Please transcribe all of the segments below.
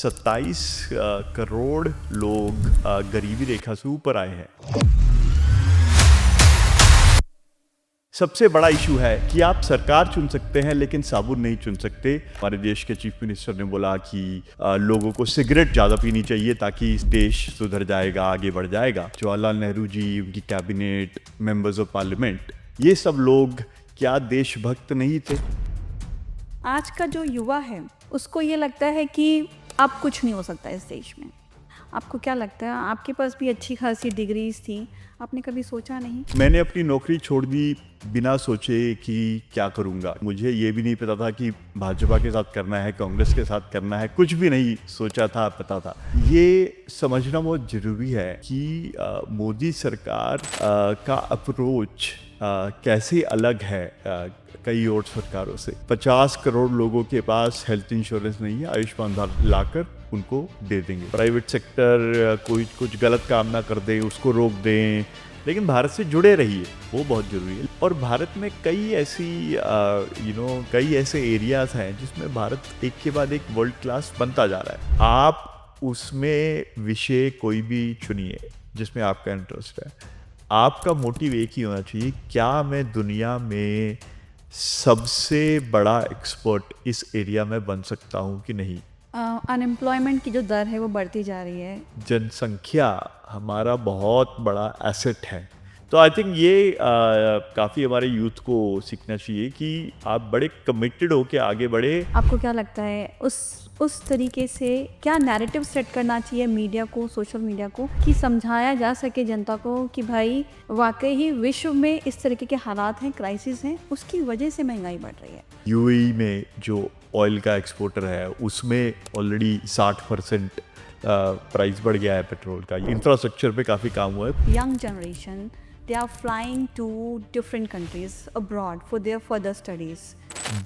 27 करोड़ लोग गरीबी रेखा से ऊपर आए हैं। सबसे बड़ा इशू है कि आप सरकार चुन सकते हैं लेकिन साबुन नहीं चुन सकते। हमारे देश के चीफ मिनिस्टर ने बोला कि लोगों को सिगरेट ज़्यादा पीनी चाहिए ताकि देश सुधर जाएगा, आगे बढ़ जाएगा। जवाहरलाल नेहरू जी, उनकी कैबिनेट, मेंबर्स ऑफ पार्लियामेंट, ये सब लोग क्या देशभक्त नहीं थे? आज का जो युवा है उसको ये लगता है कि अब कुछ नहीं हो सकता इस देश में। आपको क्या लगता है? आपके पास भी अच्छी खासी डिग्रीज थी, आपने कभी सोचा नहीं? मैंने अपनी नौकरी छोड़ दी बिना सोचे कि क्या करूंगा। मुझे ये भी नहीं पता था कि भाजपा के साथ करना है, कांग्रेस के साथ करना है, कुछ भी नहीं सोचा था, पता था। ये समझना बहुत जरूरी है कि मोदी सरकार का अप्रोच कैसे अलग है कई और सरकारों से। 50 करोड़ लोगों के पास हेल्थ इंश्योरेंस नहीं है, आयुष्मान भारत लाकर उनको दे देंगे। प्राइवेट सेक्टर कोई कुछ गलत काम ना कर दे, उसको रोक दें, लेकिन भारत से जुड़े रहिए, वो बहुत जरूरी है। और भारत में कई ऐसी कई ऐसे एरियाज हैं जिसमें भारत एक के बाद एक वर्ल्ड क्लास बनता जा रहा है। आप उसमें विषय कोई भी चुनिए जिसमें आपका इंटरेस्ट है। आपका मोटिव एक ही होना चाहिए, क्या मैं दुनिया में सबसे बड़ा एक्सपर्ट इस एरिया में बन सकता हूँ कि नहीं। अनएम्प्लॉयमेंट की जो दर है वो बढ़ती जा रही है। जनसंख्या हमारा बहुत बड़ा एसेट है। तो आई थिंक ये काफ़ी हमारे यूथ को सीखना चाहिए कि आप बड़े कमिटेड होके आगे बढ़े। आपको क्या लगता है उस तरीके से क्या नैरेटिव सेट करना चाहिए मीडिया को, सोशल मीडिया को, कि समझाया जा सके जनता को कि भाई वाकई ही विश्व में इस तरीके के हालात हैं, क्राइसिस हैं, उसकी वजह से महंगाई बढ़ रही है। यूएई में जो ऑयल का एक्सपोर्टर है उसमें ऑलरेडी 60% प्राइस बढ़ गया है पेट्रोल का। इंफ्रास्ट्रक्चर पे काफ़ी काम हुआ है। Young generation, they are flying to different countries abroad for their further studies.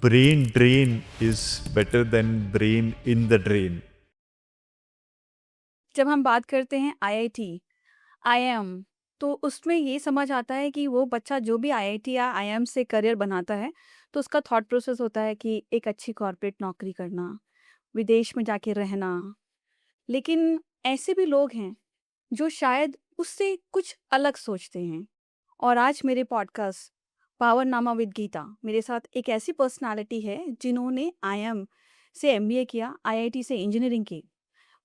Brain drain is better than brain in the drain. जब हम बात करते हैं आईआईटी, आईआईएम, तो उसमें ये समझ आता है कि वो बच्चा जो भी आईआईटी या आईआईएम से करियर बनाता है तो उसका थॉट प्रोसेस होता है कि एक अच्छी कॉर्पोरेट नौकरी करना, विदेश में जाके रहना। लेकिन ऐसे भी लोग हैं जो शायद उससे कुछ अलग सोचते हैं। और आज मेरे पॉडकास्ट पावरनामा विद गीता, मेरे साथ एक ऐसी पर्सनालिटी है जिन्होंने आईएम से एमबीए किया, आईआईटी से इंजीनियरिंग की,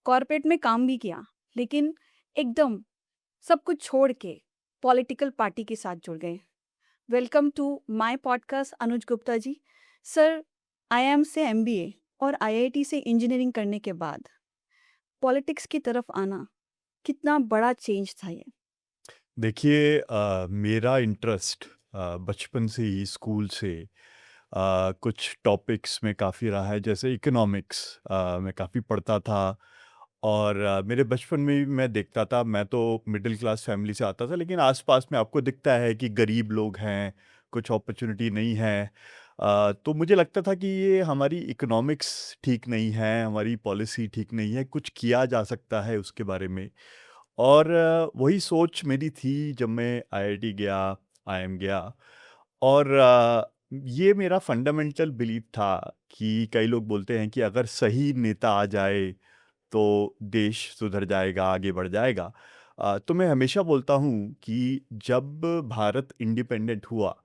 कॉर्पोरेट में काम भी किया, लेकिन एकदम सब कुछ छोड़ के पॉलिटिकल पार्टी के साथ जुड़ गए। Welcome to my podcast Anuj Gupta ji. Sir, IIM से एमबीए और आईआईटी से इंजीनियरिंग करने के बाद पॉलिटिक्स की तरफ आना कितना बड़ा चेंज था ये? देखिए, मेरा इंटरेस्ट बचपन से ही स्कूल से कुछ टॉपिक्स में काफ़ी रहा है। जैसे इकोनॉमिक्स मैं काफ़ी पढ़ता था। और मेरे बचपन में भी मैं देखता था। मैं तो मिडिल क्लास फैमिली से आता था, लेकिन आसपास में आपको दिखता है कि गरीब लोग हैं, कुछ अपॉर्चुनिटी नहीं है। तो मुझे लगता था कि ये हमारी इकोनॉमिक्स ठीक नहीं है, हमारी पॉलिसी ठीक नहीं है, कुछ किया जा सकता है उसके बारे में। और वही सोच मेरी थी जब मैं आईआईटी गया, आईएम गया। और ये मेरा फंडामेंटल बिलीफ था कि कई लोग बोलते हैं कि अगर सही नेता आ जाए तो देश सुधर जाएगा, आगे बढ़ जाएगा। तो मैं हमेशा बोलता हूँ कि जब भारत इंडिपेंडेंट हुआ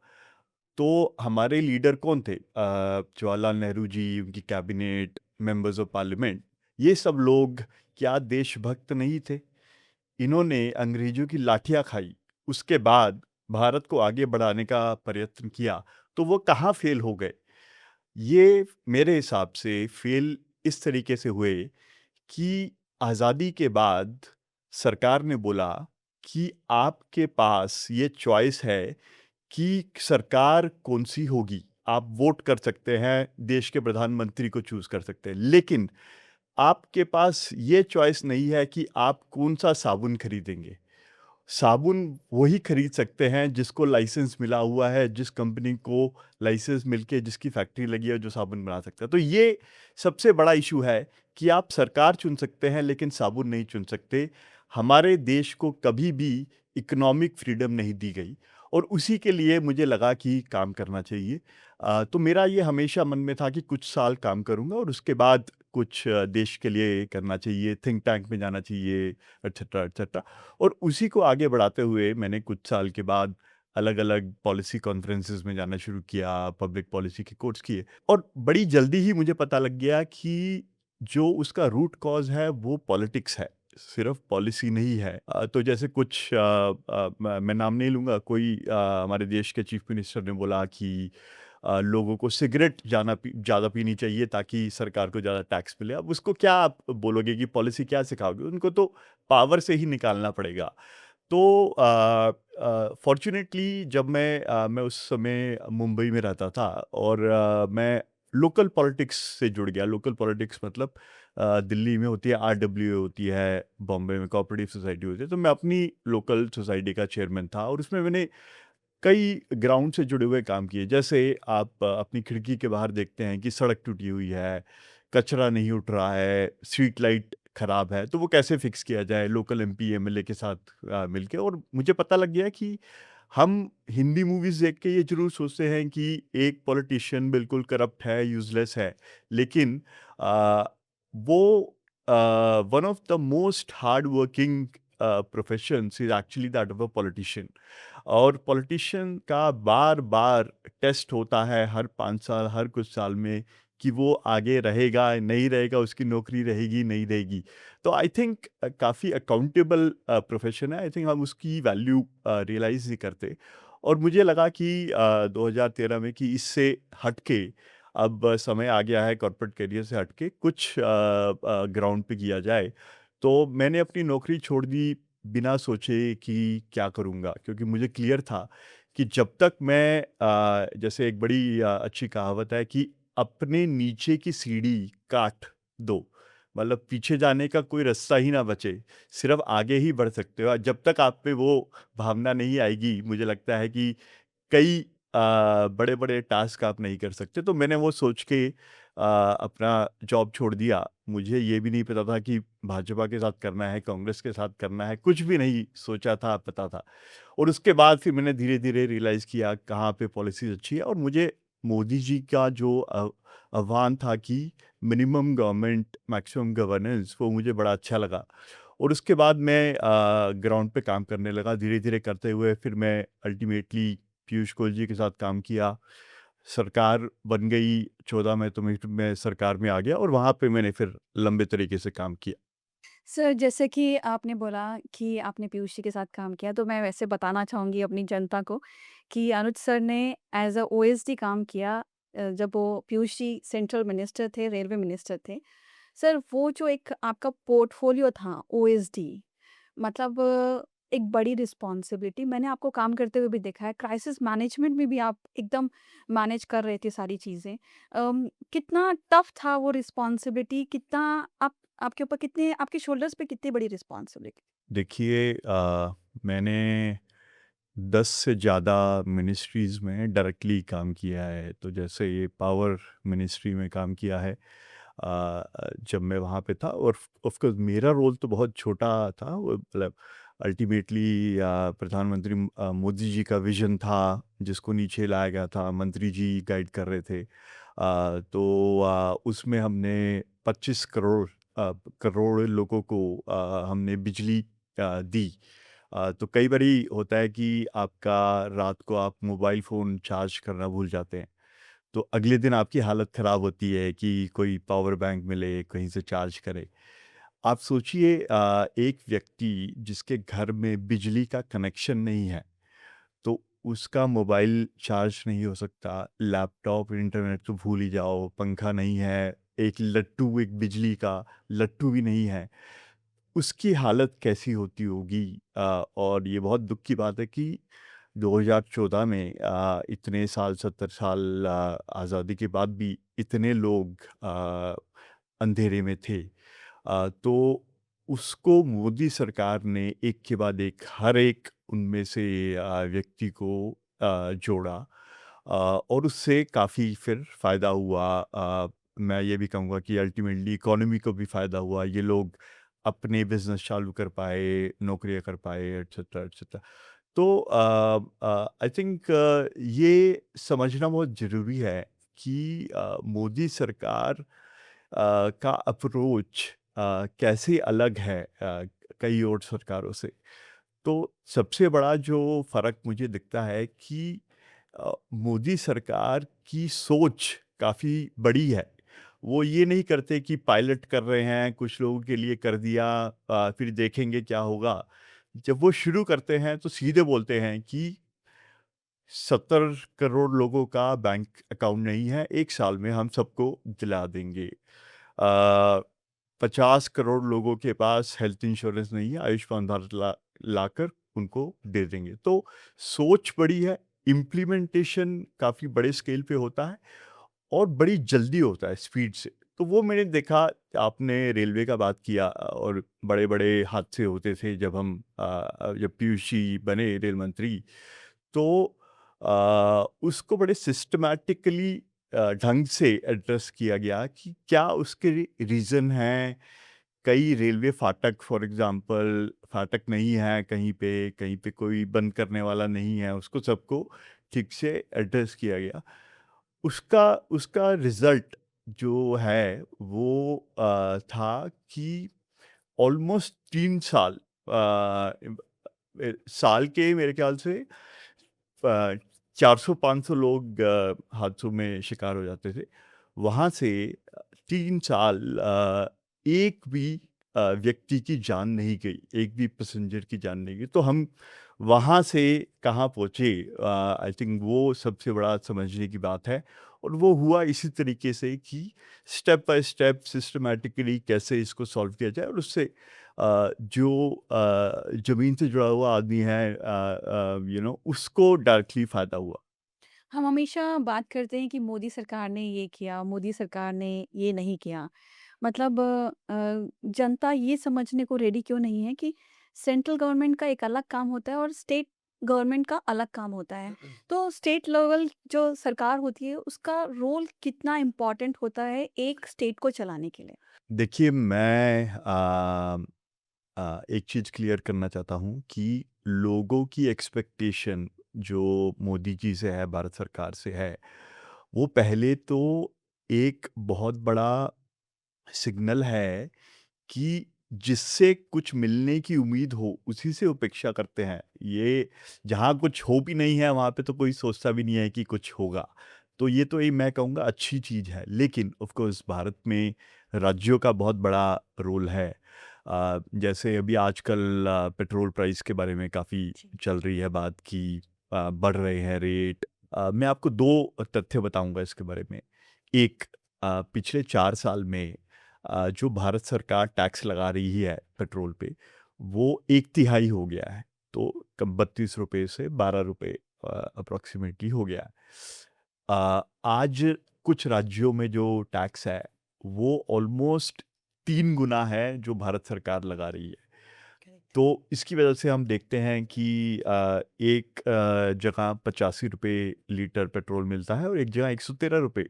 तो हमारे लीडर कौन थे? जवाहरलाल नेहरू जी, उनकी कैबिनेट, मेंबर्स ऑफ पार्लियामेंट, ये सब लोग क्या देशभक्त नहीं थे? इन्होंने अंग्रेजों की लाठियाँ खाई, उसके बाद भारत को आगे बढ़ाने का प्रयत्न किया, तो वो कहाँ फेल हो गए? ये मेरे हिसाब से फेल इस तरीके से हुए कि आज़ादी के बाद सरकार ने बोला कि आपके पास ये चॉइस है कि सरकार कौन-सी होगी। आप वोट कर सकते हैं, देश के प्रधानमंत्री को चूज़ कर सकते हैं। लेकिन आपके पास ये चॉइस नहीं है कि आप कौन-सा साबुन खरीदेंगे। साबुन वही खरीद सकते हैं जिसको लाइसेंस मिला हुआ है, जिस कंपनी को लाइसेंस मिलके जिसकी फैक्ट्री लगी है जो साबुन बना सकता है। तो ये सबसे बड़ा इशू है कि आप सरकार चुन सकते हैं लेकिन साबुन नहीं चुन सकते। हमारे देश को कभी भी इकोनॉमिक फ्रीडम नहीं दी गई और उसी के लिए मुझे लगा कि काम करना चाहिए। तो मेरा ये हमेशा मन में था कि कुछ साल काम करूँगा और उसके बाद कुछ देश के लिए करना चाहिए, थिंक टैंक में जाना चाहिए, एटसेट्रा, एटसेट्रा। और उसी को आगे बढ़ाते हुए मैंने कुछ साल के बाद अलग-अलग पॉलिसी कॉन्फ्रेंसेस में जाना शुरू किया, पब्लिक पॉलिसी के कोर्स किए और बड़ी जल्दी ही मुझे पता लग गया कि जो उसका रूट कॉज़ है वो पॉलिटिक्स है, सिर्फ़ पॉलिसी नहीं है। तो जैसे कुछ मैं नाम नहीं लूँगा, कोई हमारे देश के चीफ़ मिनिस्टर ने बोला कि लोगों को सिगरेट ज़्यादा पीनी चाहिए ताकि सरकार को ज़्यादा टैक्स मिले। अब उसको क्या आप बोलोगे कि पॉलिसी क्या सिखाओगे? उनको तो पावर से ही निकालना पड़ेगा। तो फ़ॉर्च्यूनेटली जब मैं उस समय मुंबई में रहता था और मैं लोकल पॉलिटिक्स से जुड़ गया। लोकल पॉलिटिक्स मतलब दिल्ली में होती है आरडब्ल्यूए होती है, बॉम्बे में कोऑपरेटिव सोसाइटी होती है, तो मैं अपनी लोकल सोसाइटी का चेयरमैन था और उसमें मैंने कई ग्राउंड से जुड़े हुए काम किए। जैसे आप अपनी खिड़की के बाहर देखते हैं कि सड़क टूटी हुई है, कचरा नहीं उठ रहा है, स्ट्रीट लाइट खराब है, तो वो कैसे फिक्स किया जाए लोकल एमपी, एमएलए के साथ मिलके। और मुझे पता लग गया कि हम हिंदी मूवीज़ देख के ये ज़रूर सोचते हैं कि एक पॉलिटिशियन बिल्कुल करप्ट है, यूज़लेस है, लेकिन अ, वो one of the most hard working professions is actually that of a politician. और पॉलिटिशियन का बार-बार टेस्ट होता है हर 5 साल, हर कुछ साल में कि वो आगे रहेगा, नहीं रहेगा, उसकी नौकरी रहेगी, नहीं रहेगी। तो आई थिंक काफ़ी अकाउंटेबल प्रोफ़ेशन है। आई थिंक हम उसकी वैल्यू रियलाइज़ नहीं करते। और मुझे लगा कि 2013 में कि इससे हट के अब समय आ गया है कॉर्पोरेट करियर से हट के कुछ ग्राउंड पे किया जाए। तो मैंने अपनी नौकरी छोड़ दी बिना सोचे कि क्या करूँगा? क्योंकि मुझे क्लियर था कि जब तक मैं जैसे एक बड़ी अच्छी कहावत है कि अपने नीचे की सीढ़ी काट दो, मतलब पीछे जाने का कोई रास्ता ही ना बचे, सिर्फ़ आगे ही बढ़ सकते हो। जब तक आप में वो भावना नहीं आएगी, मुझे लगता है कि कई बड़े-बड़े टास्क आप नहीं कर सकते। तो मैंने वो सोच के अपना जॉब छोड़ दिया। मुझे ये भी नहीं पता था कि भाजपा के साथ करना है, कांग्रेस के साथ करना है, कुछ भी नहीं सोचा था, पता था। और उसके बाद फिर मैंने धीरे-धीरे रियलाइज़ किया कहाँ पे पॉलिसीज़ अच्छी है और मुझे मोदी जी का जो आह्वान था कि मिनिमम गवर्नमेंट मैक्सिमम गवर्नेंस, वो मुझे बड़ा अच्छा लगा। और उसके बाद मैं ग्राउंड पे काम करने लगा, धीरे-धीरे करते हुए फिर मैं अल्टीमेटली पीयूष गोयल जी के साथ काम किया। सरकार बन गई 14 में, तो मैं सरकार में आ गया और वहाँ पे मैंने फिर लंबे तरीके से काम किया। सर, जैसे कि आपने बोला कि आपने पीयूष जी के साथ काम किया, तो मैं वैसे बताना चाहूँगी अपनी जनता को कि अनुज सर ने एज़ अ ओएसडी काम किया जब वो पीयूष जी सेंट्रल मिनिस्टर थे, रेलवे मिनिस्टर थे। सर, वो जो एक आपका पोर्टफोलियो था ओएसडी, मतलब एक बड़ी रिस्पॉन्सिबिलिटी। मैंने आपको काम करते हुए भी देखा है, क्राइसिस मैनेजमेंट में भी आप एकदम मैनेज कर रहे थे सारी चीज़ें। कितना टफ़ था वो रिस्पॉन्सिबिलिटी, कितना आप आपके ऊपर कितने आपके शोल्डर्स पे कितनी बड़ी रिस्पॉन्सिबिलिटी? देखिए मैंने 10 से ज़्यादा मिनिस्ट्रीज़ में डायरेक्टली काम किया है। तो जैसे ये पावर मिनिस्ट्री में काम किया है जब मैं वहाँ पे था। और ऑफ़ कोर्स मेरा रोल तो बहुत छोटा था। वो मतलब अल्टीमेटली प्रधानमंत्री मोदी जी का विज़न था, जिसको नीचे लाया गया था, मंत्री जी गाइड कर रहे थे। तो उसमें हमने 25 करोड़ करोड़ लोगों को हमने बिजली दी। तो कई बारी होता है कि आपका रात को आप मोबाइल फ़ोन चार्ज करना भूल जाते हैं। तो अगले दिन आपकी हालत ख़राब होती है कि कोई पावर बैंक मिले, कहीं से चार्ज करे। आप सोचिए एक व्यक्ति जिसके घर में बिजली का कनेक्शन नहीं है, तो उसका मोबाइल चार्ज नहीं हो सकता, लैपटॉप, इंटरनेट तो भूल ही जाओ, पंखा नहीं है, एक बिजली का लट्टू भी नहीं है। उसकी हालत कैसी होती होगी? और ये बहुत दुःख की बात है कि 2014 में इतने साल 70 साल आज़ादी के बाद भी इतने लोग अंधेरे में थे। तो उसको मोदी सरकार ने एक के बाद एक हर एक उनमें से व्यक्ति को जोड़ा। और उससे काफ़ी फिर फ़ायदा हुआ। मैं ये भी कहूँगा कि अल्टीमेटली इकोनॉमी को भी फ़ायदा हुआ। ये लोग अपने बिज़नेस चालू कर पाए, नौकरियाँ कर पाए, एटसेट्रा, एटसेट्रा। तो आई थिंक ये समझना बहुत ज़रूरी है कि मोदी सरकार का अप्रोच कैसे अलग है कई और सरकारों से। तो सबसे बड़ा जो फ़र्क मुझे दिखता है कि मोदी सरकार की सोच काफ़ी बड़ी है। वो ये नहीं करते कि पायलट कर रहे हैं, कुछ लोगों के लिए कर दिया, फिर देखेंगे क्या होगा। जब वो शुरू करते हैं तो सीधे बोलते हैं कि 70 करोड़ लोगों का बैंक अकाउंट नहीं है, 1 साल में हम सबको दिला देंगे। 50 करोड़ लोगों के पास हेल्थ इंश्योरेंस नहीं है, आयुष्मान भारत लाकर उनको दे देंगे। तो सोच बड़ी है, इम्प्लीमेंटेशन काफ़ी बड़े स्केल पे होता है और बड़ी जल्दी होता है, स्पीड से। तो वो मैंने देखा, आपने रेलवे का बात किया और बड़े-बड़े हादसे होते थे जब जब पीयूष जी बने रेल मंत्री, तो उसको बड़े सिस्टमैटिकली ढंग से एड्रेस किया गया कि क्या उसके रीज़न हैं। कई रेलवे फाटक फॉर एग्ज़ाम्पल फाटक नहीं है कहीं पे कोई बंद करने वाला नहीं है, उसको सबको ठीक से एड्रेस किया गया। उसका उसका रिज़ल्ट जो है वो था कि ऑलमोस्ट 3 साल, साल के मेरे ख़्याल से 400-500 लोग हादसों में शिकार हो जाते थे। वहाँ से 3 साल एक भी व्यक्ति की जान नहीं गई, एक भी पैसेंजर की जान नहीं गई। तो हम वहाँ से कहाँ पहुँचे, आई थिंक वो सबसे बड़ा समझने की बात है। और वो हुआ इसी तरीके से कि स्टेप बाय स्टेप सिस्टमैटिकली कैसे इसको सॉल्व किया जाए और उससे जो ज़मीन से जुड़ा हुआ आदमी है, उसको डायरेक्टली फ़ायदा हुआ। हम हमेशा बात करते हैं कि मोदी सरकार ने ये किया, मोदी सरकार ने ये नहीं किया। मतलब जनता ये समझने को रेडी क्यों नहीं है कि सेंट्रल गवर्नमेंट का एक अलग काम होता है और स्टेट गवर्नमेंट का अलग काम होता है। तो स्टेट लेवल जो सरकार होती है उसका रोल कितना इम्पोर्टेंट होता है एक स्टेट को चलाने के लिए? देखिए, मैं एक चीज़ क्लियर करना चाहता हूँ कि लोगों की एक्सपेक्टेशन जो मोदी जी से है, भारत सरकार से है, वो पहले तो एक बहुत बड़ा सिग्नल है कि जिससे कुछ मिलने की उम्मीद हो, उसी से अपेक्षा करते हैं। ये जहाँ कुछ हो भी नहीं है, वहाँ पे तो कोई सोचता भी नहीं है कि कुछ होगा। तो ये तो मैं कहूँगा अच्छी चीज़ है। लेकिन ऑफ़ कोर्स भारत में राज्यों का बहुत बड़ा रोल है। जैसे अभी आजकल पेट्रोल प्राइस के बारे में काफ़ी जी। चल रही है बात कि बढ़ रहे हैं रेट। मैं आपको 2 तथ्य बताऊँगा इसके बारे में। एक, पिछले 4 साल में जो भारत सरकार टैक्स लगा रही है पेट्रोल पे, वो 1/3 हो गया है। तो कब ₹32 से ₹12 अप्रॉक्सिमेटली हो गया है। आज कुछ राज्यों में जो टैक्स है, वो ऑलमोस्ट 3 गुना है जो भारत सरकार लगा रही है। करेक्ट। तो इसकी वजह से हम देखते हैं कि एक जगह ₹85 लीटर पेट्रोल मिलता है और एक जगह ₹113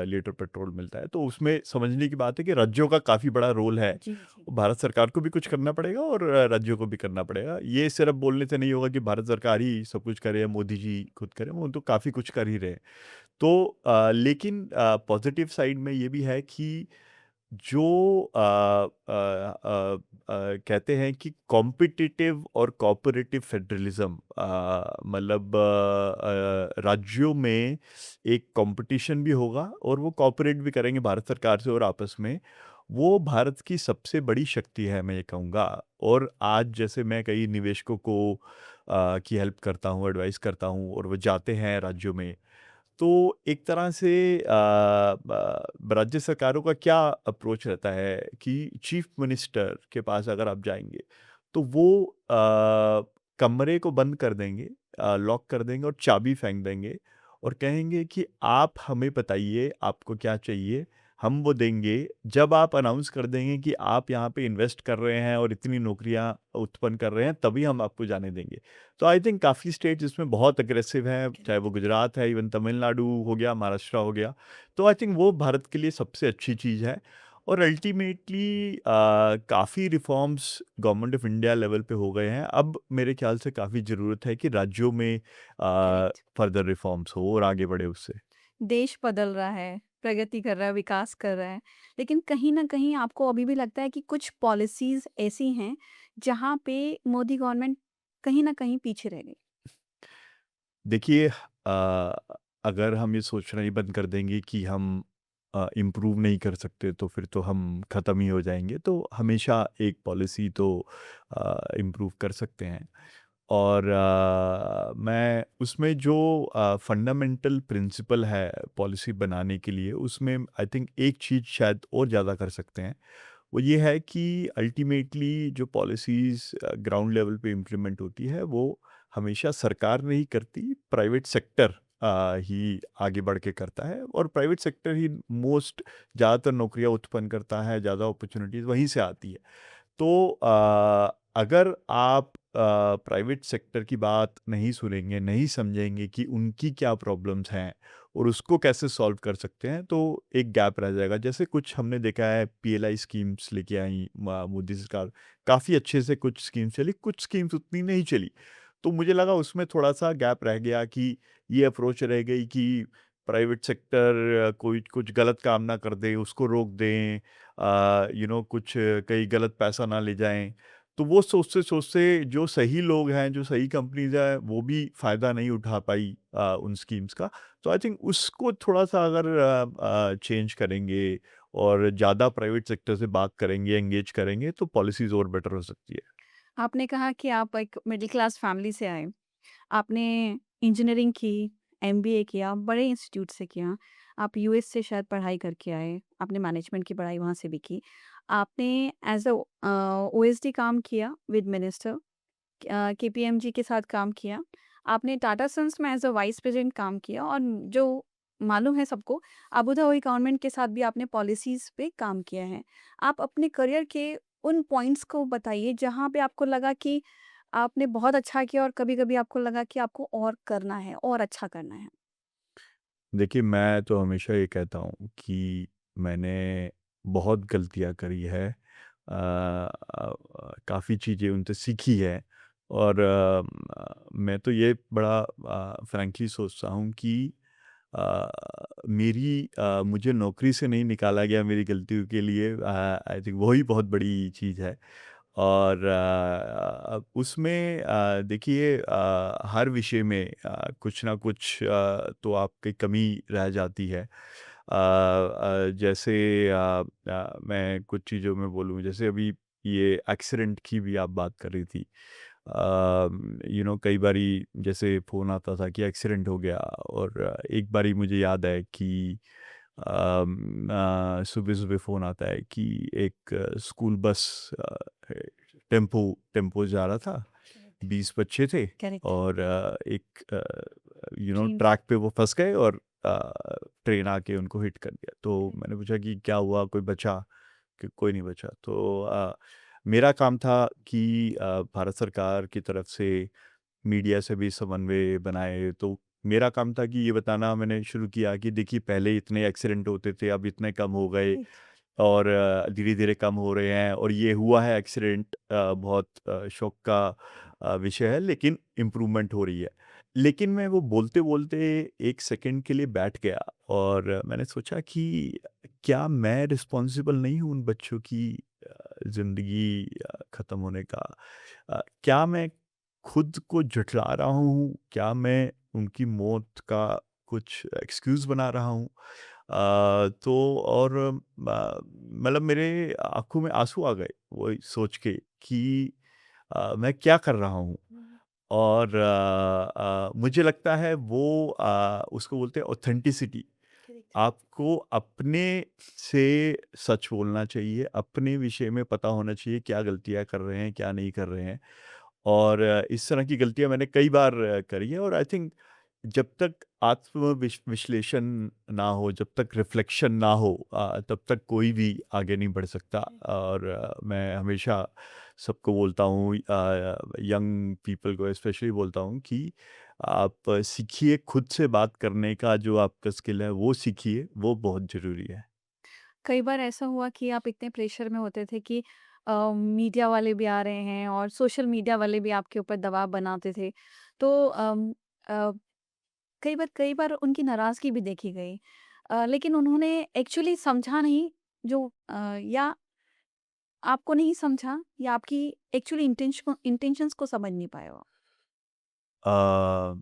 लीटर पेट्रोल मिलता है। तो उसमें समझने की बात है कि राज्यों का काफ़ी बड़ा रोल है। जी, जी। भारत सरकार को भी कुछ करना पड़ेगा और राज्यों को भी करना पड़ेगा। ये सिर्फ़ बोलने से नहीं होगा कि भारत सरकार ही सब कुछ करे या मोदी जी खुद करें, वो तो काफ़ी कुछ कर ही रहे हैं। तो लेकिन पॉज़िटिव साइड में ये भी है कि जो कहते हैं कि कॉम्पिटिटिव और कोऑपरेटिव फेडरलिज्म, मतलब राज्यों में एक कंपटीशन भी होगा और वो कोऑपरेट भी करेंगे भारत सरकार से और आपस में। वो भारत की सबसे बड़ी शक्ति है, मैं ये कहूँगा। और आज जैसे मैं कई निवेशकों को की हेल्प करता हूँ, एडवाइस करता हूँ और वो जाते हैं राज्यों में, तो एक तरह से राज्य सरकारों का क्या अप्रोच रहता है कि चीफ मिनिस्टर के पास अगर आप जाएँगे, तो वो कमरे को बंद कर देंगे, लॉक कर देंगे और चाबी फेंक देंगे और कहेंगे कि आप हमें बताइए आपको क्या चाहिए, हम वो देंगे। जब आप अनाउंस कर देंगे कि आप यहाँ पे इन्वेस्ट कर रहे हैं और इतनी नौकरियाँ उत्पन्न कर रहे हैं, तभी हम आपको जाने देंगे। तो आई थिंक काफ़ी स्टेट्स इसमें बहुत अग्रेसिव हैं, चाहे वो गुजरात है, इवन तमिलनाडु हो गया, महाराष्ट्र हो गया। तो आई थिंक वो भारत के लिए सबसे अच्छी चीज़ है और अल्टीमेटली काफ़ी reforms government of India level पे हो गए हैं। अब मेरे ख्याल से काफ़ी ज़रूरत है कि राज्यों में करेक्ट। फर्दर रिफ़ॉर्म्स हो और आगे बढ़े उससे। देश बदल रहा है, प्रगति कर रहा है, विकास कर रहा है। लेकिन कहीं न कहीं आपको अभी भी लगता है कि कुछ पॉलिसीज़ ऐसी हैं, जहाँ पे मोदी गवर्नमेंट कहीं न कहीं पीछे रह गई। देखिए अगर हम ये सोचना ही बंद कर देंगे कि हम इम्प्रूव नहीं कर सकते तो फिर तो हम ख़त्म ही हो जाएँगे। तो हमेशा एक पॉलिसी तो इम्प्रूव कर सकते हैं। और मैं उसमें जो फंडामेंटल प्रिंसिपल है पॉलिसी बनाने के लिए उसमें आई थिंक एक चीज़ शायद और ज़्यादा कर सकते हैं। वो ये है कि अल्टीमेटली जो पॉलिसीज़ ग्राउंड लेवल पे इम्प्लीमेंट होती है वो हमेशा सरकार नहीं करती, प्राइवेट सेक्टर ही आगे बढ़ के करता है और प्राइवेट सेक्टर ही मोस्ट ज़्यादातर नौकरियाँ उत्पन्न करता है, ज़्यादा अपॉर्चुनिटीज़ वहीं से आती है। तो अगर आप प्राइवेट सेक्टर की बात नहीं सुनेंगे, नहीं समझेंगे कि उनकी क्या प्रॉब्लम्स हैं और उसको कैसे सॉल्व कर सकते हैं, तो एक गैप रह जाएगा। जैसे कुछ हमने देखा है पीएलआई स्कीम्स लेके आई मोदी सरकार, काफ़ी अच्छे से कुछ स्कीम्स चली, कुछ स्कीम्स उतनी नहीं चली। तो मुझे लगा उसमें थोड़ा-सा गैप रह गया कि ये अप्रोच रह गई कि प्राइवेट सेक्टर कोई कुछ गलत काम ना कर दे, उसको रोक दें। कुछ कहीं गलत पैसा ना ले जाएँ। तो वो सोचते-सोचते जो सही लोग हैं, जो सही कंपनीज़ हैं, वो भी फ़ायदा नहीं उठा पाई उन स्कीम्स का। तो आई थिंक उसको थोड़ा-सा अगर चेंज करेंगे और ज़्यादा प्राइवेट सेक्टर से बात करेंगे, एंगेज करेंगे, तो पॉलिसीज़ और बेटर हो सकती है। आपने कहा कि आप एक मिडिल क्लास फैमिली से आए। आपने इंजीनियरिंग की, एमबीए किया, बड़े इंस्टीट्यूट से किया। आप यूएस से शायद पढ़ाई करके आए, आपने मैनेजमेंट की पढ़ाई वहाँ से भी की। आपने एज़ ओएसडी काम किया विद मिनिस्टर, केपीएमजी के साथ काम किया। आपने टाटा सन्स में एज़ वाइस प्रेज़िडेंट काम किया और जो मालूम है सबको, अबू धाबी गवर्नमेंट के साथ भी आपने पॉलिसीज़ पे काम किया है। आप अपने करियर के उन पॉइंट्स को बताइए जहाँ पे आपको लगा कि आपने बहुत अच्छा किया और कभी-कभी आपको लगा कि आपको और करना है और अच्छा करना है। देखिए, मैं तो हमेशा ये कहता हूँ कि मैंने बहुत गलतियाँ करी है। काफ़ी चीज़ें उनसे सीखी है और मैं तो ये बड़ा फ्रैंकली सोचता हूँ कि अ, मुझे नौकरी से नहीं निकाला गया मेरी गलतियों के लिए। आई थिंक वही बहुत बड़ी चीज़ है। और अब उसमें देखिए हर विषय में कुछ ना कुछ तो आपकी कमी रह जाती है। जैसे मैं कुछ चीज़ों में बोलूँ जैसे अभी ये एक्सीडेंट की भी आप बात कर रही थी। कई बारी जैसे फ़ोन आता था कि एक्सीडेंट हो गया और एक बारी मुझे याद है कि सुबह-सुबह फ़ोन आता है कि एक स्कूल बस टेम्पो टेम्पो जा रहा था, करेक्ट, 20 बच्चे थे करेक्ट। और ट्रेन ट्रैक पे वो फँस गए और ट्रेन आके उनको हिट कर दिया। तो करेक्ट, मैंने पूछा कि क्या हुआ? कोई बचा? कि कोई नहीं बचा। तो मेरा काम था कि भारत सरकार की तरफ से मीडिया से भी समन्वय बनाए। तो मेरा काम था कि ये बताना मैंने शुरू किया कि देखिए पहले इतने एक्सीडेंट होते थे, अब इतने कम हो गए राइट। और धीरे-धीरे कम हो रहे हैं और ये हुआ है एक्सीडेंट बहुत शौक का विषय है लेकिन इम्प्रूवमेंट हो रही है। लेकिन मैं वो बोलते-बोलते 1 सेकंड के लिए बैठ गया और मैंने सोचा कि क्या मैं रिस्पॉन्सिबल नहीं हूँ उन बच्चों की ज़िंदगी ख़त्म होने का? क्या मैं खुद को झुठला रहा हूँ? क्या मैं उनकी मौत का कुछ एक्सक्यूज़ बना रहा हूँ? तो और मतलब मेरे आँखों में आँसू आ गए, वही सोच के कि मैं क्या कर रहा हूँ? हुँ, और मुझे लगता है वो उसको बोलते हैं ऑथेंटिसिटी। करेक्ट। आपको अपने से सच बोलना चाहिए, अपने विषय में पता होना चाहिए क्या गलतियाँ कर रहे हैं, क्या नहीं कर रहे हैं। और इस तरह की गलतियाँ मैंने कई बार करी है और आई थिंक जब तक विश्लेषण ना हो, जब तक रिफ्लेक्शन ना हो तब तक कोई भी आगे नहीं बढ़ सकता। और मैं हमेशा सबको बोलता हूँ यंग पीपल को स्पेशली बोलता हूँ कि आप सीखिए खुद से बात करने का जो आपका स्किल है वो सीखिए, वो बहुत ज़रूरी है। कई बार ऐसा हुआ कि आप इतने प्रेशर में होते थे कि मीडिया वाले भी आ रहे हैं और सोशल मीडिया वाले भी आपके ऊपर दबाव बनाते थे। तो अ, कई बार उनकी नाराज़गी भी देखी गई। लेकिन उन्होंने एक्चुअली समझा नहीं जो या आपको नहीं समझा या आपकी एक्चुअली इंटेंशंस को समझ नहीं पाए वो। अ,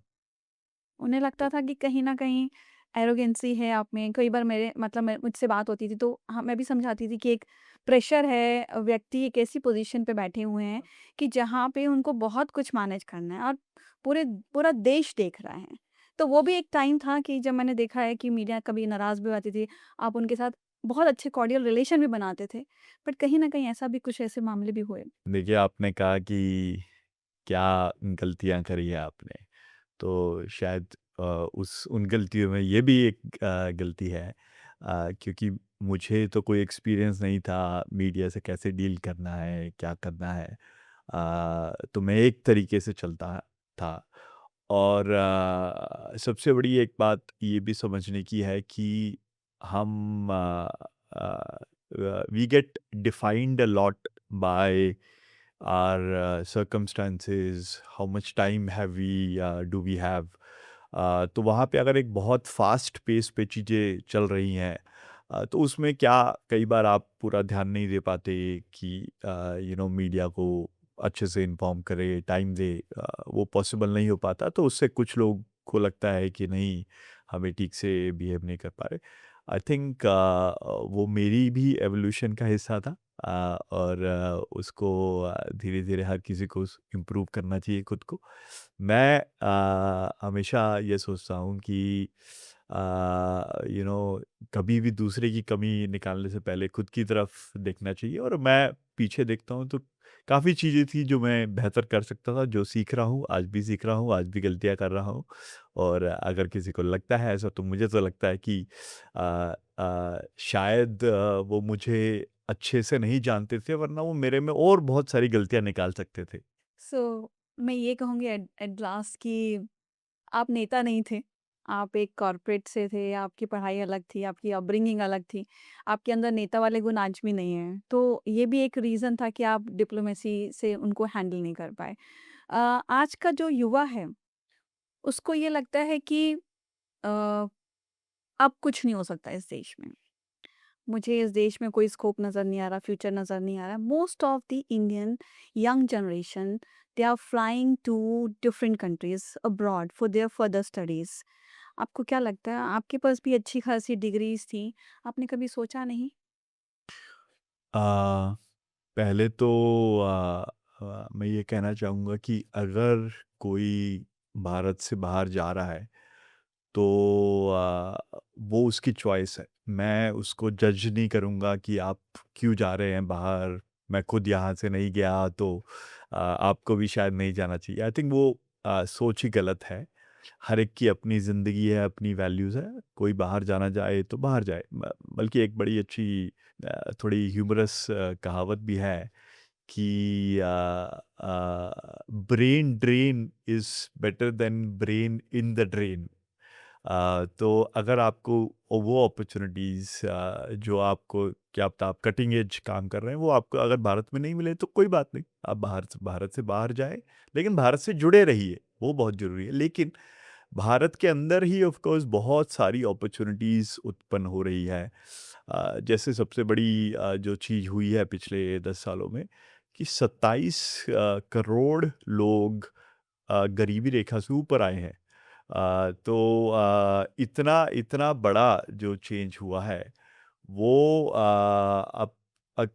उन्हें लगता था कि कहीं न कहीं एरोगेंसी है आप में। कई बार मेरे मतलब मैं मुझसे बात होती थी तो हाँ, मैं भी समझाती थी कि एक प्रेशर है, व्यक्ति एक ऐसी पोज़ीशन पे बैठे हुए हैं कि जहाँ पे उनको बहुत कुछ मैनेज करना है और पूरा देश देख रहा है। तो वो भी एक टाइम था कि जब मैंने देखा है कि मीडिया कभी नाराज़ भी हो जाती थी, आप उनके साथ बहुत अच्छे कॉर्डियल रिलेशन भी बनाते थे। बट कहीं न कहीं ऐसा भी कुछ ऐसे मामले भी हुए। देखिए आपने कहा कि क्या गलतियाँ करी है आपने, तो शायद उस उन गलतियों में ये भी एक गलती है, क्योंकि मुझे तो कोई एक्सपीरियंस नहीं था मीडिया से कैसे डील करना है, क्या करना है। तो मैं एक तरीके से चलता था और सबसे बड़ी एक बात ये भी समझने की है कि हम we get defined a lot by our circumstances, how much time have we do we have, तो वहाँ पे अगर एक बहुत फास्ट पेस पे चीज़ें चल रही हैं, तो उसमें क्या कई बार आप पूरा ध्यान नहीं दे पाते कि मीडिया को अच्छे से इन्फॉर्म करे, टाइम दे, वो पॉसिबल नहीं हो पाता, तो उससे कुछ लोग को लगता है कि नहीं, हमें ठीक से बिहेव नहीं कर पा रहे। आई थिंक वो मेरी भी एवोल्यूशन का हिस्सा था, और उसको धीरे-धीरे हर किसी को इम्प्रूव करना चाहिए खुद को। मैं हमेशा ये सोचता हूँ कि यू नो कभी भी दूसरे की कमी निकालने से पहले खुद की तरफ देखना चाहिए, और मैं पीछे देखता हूँ तो काफ़ी चीज़ें थी जो मैं बेहतर कर सकता था, जो सीख रहा हूँ, आज भी सीख रहा हूँ, आज भी गलतियाँ कर रहा हूँ। और अगर किसी को लगता है ऐसा, तो मुझे तो लगता है कि शायद वो मुझे अच्छे से नहीं जानते थे, वरना वो मेरे में और बहुत सारी गलतियाँ निकाल सकते थे। सो मैं ये कहूँगी एट एट लास्ट कि आप नेता नहीं थे। आप एक कॉर्पोरेट से थे, आपकी पढ़ाई अलग थी, आपकी अपब्रिंगिंग अलग थी। आपके अंदर नेता वाले गुण आज भी नहीं हैं। तो ये भी एक रीज़न था कि आप डिप्लोमेसी से उनको हैंडल नहीं कर पाए। आज का जो युवा है, उसको ये लगता है कि अ, अब कुछ नहीं हो सकता इस देश में। मुझे इस देश में कोई स्कोप नज़र नहीं आ रहा, फ्यूचर नज़र नहीं आ रहा। Most of the Indian young generation they are flying to different countries abroad for their further studies. आपको क्या लगता है? आपके पास भी अच्छी खासी डिग्रीज़ थी, आपने कभी सोचा नहीं? अ, पहले तो मैं ये कहना चाहूँगा कि अगर कोई भारत से बाहर जा रहा है, तो वो उसकी चॉइस है। मैं उसको जज नहीं करूँगा कि आप क्यों जा रहे हैं बाहर, मैं खुद यहाँ से नहीं गया, तो आपको भी शायद नहीं जाना चाहिए। आई थिंक वो सोच ही गलत है। हर एक की अपनी ज़िंदगी है, अपनी वैल्यूज़ है, कोई बाहर जाना चाहे तो बाहर जाए। बल्कि एक बड़ी अच्छी थोड़ी ह्यूमरस कहावत भी है कि brain drain is better than brain in the drain. तो अगर आपको वो अपॉर्चुनिटीज़ जो आपको, क्या पता आप कटिंग एज काम कर रहे हैं, वो आपको अगर भारत में नहीं मिले, तो कोई बात नहीं, आप भारत से बाहर जाएँ, लेकिन भारत से जुड़े रहिए, वो बहुत ज़रूरी है। लेकिन भारत के अंदर ही ऑफ कोर्स बहुत सारी अपॉर्चुनिटीज़ उत्पन्न हो रही है। जैसे सबसे बड़ी जो चीज़ हुई है पिछले 10 सालों में, कि 27 करोड़ लोग गरीबी रेखा से ऊपर आए हैं। तो इतना इतना बड़ा जो चेंज हुआ है, वो अब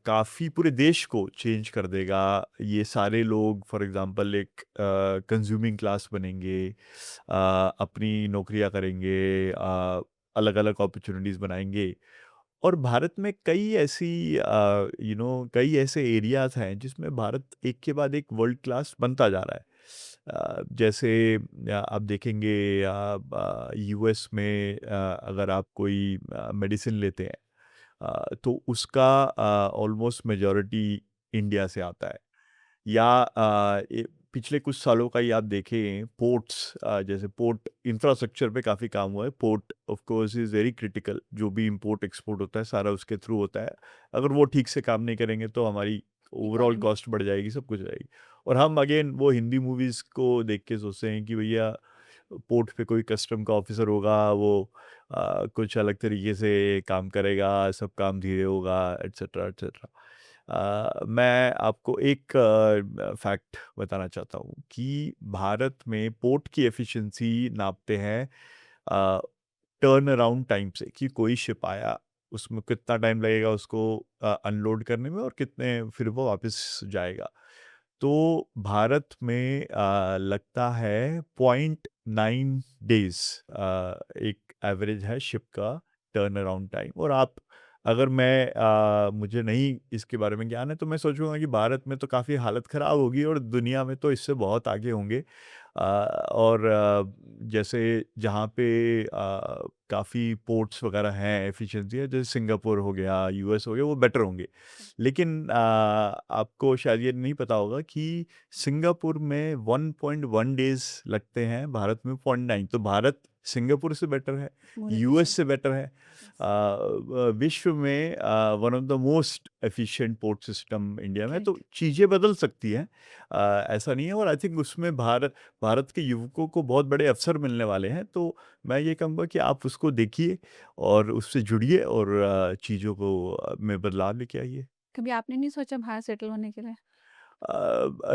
काफ़ी पूरे देश को चेंज कर देगा। ये सारे लोग फॉर एग्ज़ाम्पल एक कंज़्यूमिंग क्लास बनेंगे, अपनी नौकरियाँ करेंगे, अलग-अलग अपॉर्च्युनिटीज़ बनाएँगे। और भारत में कई ऐसी कई ऐसे एरियाज़ हैं जिसमें भारत एक के बाद एक वर्ल्ड क्लास बनता जा रहा है। जैसे आप देखेंगे यूएस में, अगर आप कोई मेडिसिन लेते हैं, तो उसका ऑलमोस्ट मेजॉरिटी इंडिया से आता है। या पिछले कुछ सालों का ही आप देखें, पोर्ट्स, जैसे पोर्ट इंफ्रास्ट्रक्चर पे काफ़ी काम हुआ है। Port of course is very critical, जो भी इंपोर्ट एक्सपोर्ट होता है सारा उसके थ्रू होता है। अगर वो ठीक से काम नहीं करेंगे, तो हमारी ओवरऑल इकोनॉमी कॉस्ट बढ़ जाएगी, सब कुछ हो जाएगी। और हम अगेन वो हिंदी मूवीज़ को देख के सोचते हैं कि भैया पोर्ट पे कोई कस्टम का ऑफिसर होगा, वो कुछ अलग तरीके से काम करेगा, सब काम धीरे होगा, एटसेट्रा एटसेट्रा। मैं आपको एक फैक्ट बताना चाहता हूँ कि भारत में पोर्ट की एफिशिएंसी नापते हैं टर्न अराउंड टाइम से, कि कोई शिप आया, उसमें कितना टाइम लगेगा उसको अनलोड करने में और कितने फिर वो वापस जाएगा। तो भारत में लगता है 0.9 डेज़ एक एवरेज है शिप का टर्न अराउंड टाइम। और आप, अगर मुझे नहीं इसके बारे में ज्ञान है, तो मैं सोचूँगा कि भारत में तो काफ़ी हालत ख़राब होगी और दुनिया में तो इससे बहुत आगे होंगे। और जैसे जहाँ पे काफ़ी पोर्ट्स वग़ैरह हैं, एफिशिएंसी है, जैसे सिंगापुर हो गया, यूएस हो गया, वो बेटर होंगे। लेकिन आपको शायद ये नहीं पता होगा कि सिंगापुर में 1.1 डेज़ लगते हैं, भारत में 0.9। तो भारत सिंगापुर से बेटर है, मोर यूएस एफिशिएंट। से बेटर है। यस। विश्व में one of the most efficient port system India में है। तो करेक्ट। चीज़ें बदल सकती हैं, ऐसा नहीं है। और आई थिंक उसमें भारत के युवकों को बहुत बड़े अवसर मिलने वाले हैं। तो मैं ये कहूँगा कि आप उसको देखिए और उससे जुड़िए और चीज़ों को में बदलाव लेके आइए। कभी आपने नहीं सोचा बाहर सेटल होने के लिए?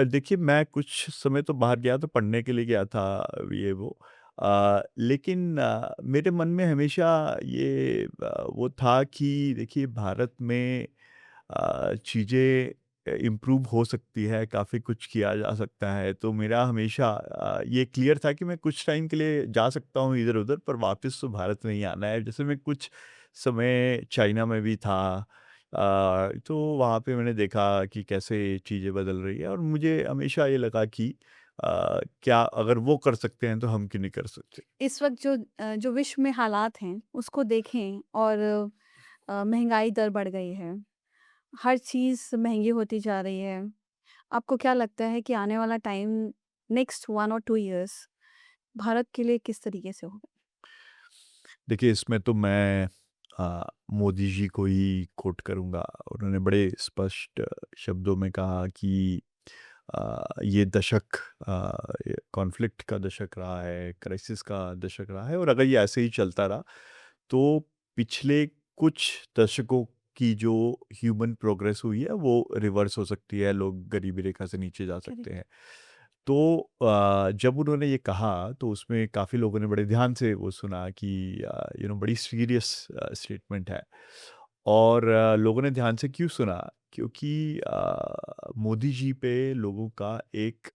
देखिए, मैं कुछ समय तो बाहर गया था, पढ़ने के लिए गया था, ये वो। लेकिन मेरे मन में हमेशा ये वो था कि देखिए, भारत में चीज़ें इम्प्रूव हो सकती है, काफ़ी कुछ किया जा सकता है। तो मेरा हमेशा ये क्लियर था कि मैं कुछ टाइम के लिए जा सकता हूँ इधर-उधर, पर वापस तो भारत में ही आना है। जैसे मैं कुछ समय चाइना में भी था, तो वहाँ पे मैंने देखा कि कैसे चीज़ें बदल रही है और मुझे हमेशा ये लगा कि क्या अगर वो कर सकते हैं, तो हम क्यों नहीं कर सकते? इस वक़्त जो विश्व में हालात हैं, उसको देखें और महँगाई दर बढ़ गई है। हर चीज़ महँगी होती जा रही है। आपको क्या लगता है कि आने वाला टाइम नेक्स्ट 1 और 2 इयर्स भारत के लिए किस तरीके से होगा? देखिए, इसमें तो मैं मोदी जी को ही कोट करूँगा। उन्होंने बड़े स्पष्ट शब्दों में कहा कि ये दशक कॉन्फ्लिक्ट का दशक रहा है, क्राइसिस का दशक रहा है और अगर ये ऐसे ही चलता रहा, तो पिछले कुछ दशकों की जो ह्यूमन प्रोग्रेस हुई है, वो रिवर्स हो सकती है, लोग गरीबी रेखा से नीचे जा सकते करेक्ट। हैं। तो जब उन्होंने ये कहा, तो उसमें काफ़ी लोगों ने बड़े ध्यान से वो सुना कि बड़ी सीरियस स्टेटमेंट है। और लोगों ने ध्यान से क्यों सुना? क्योंकि मोदी जी पे लोगों का एक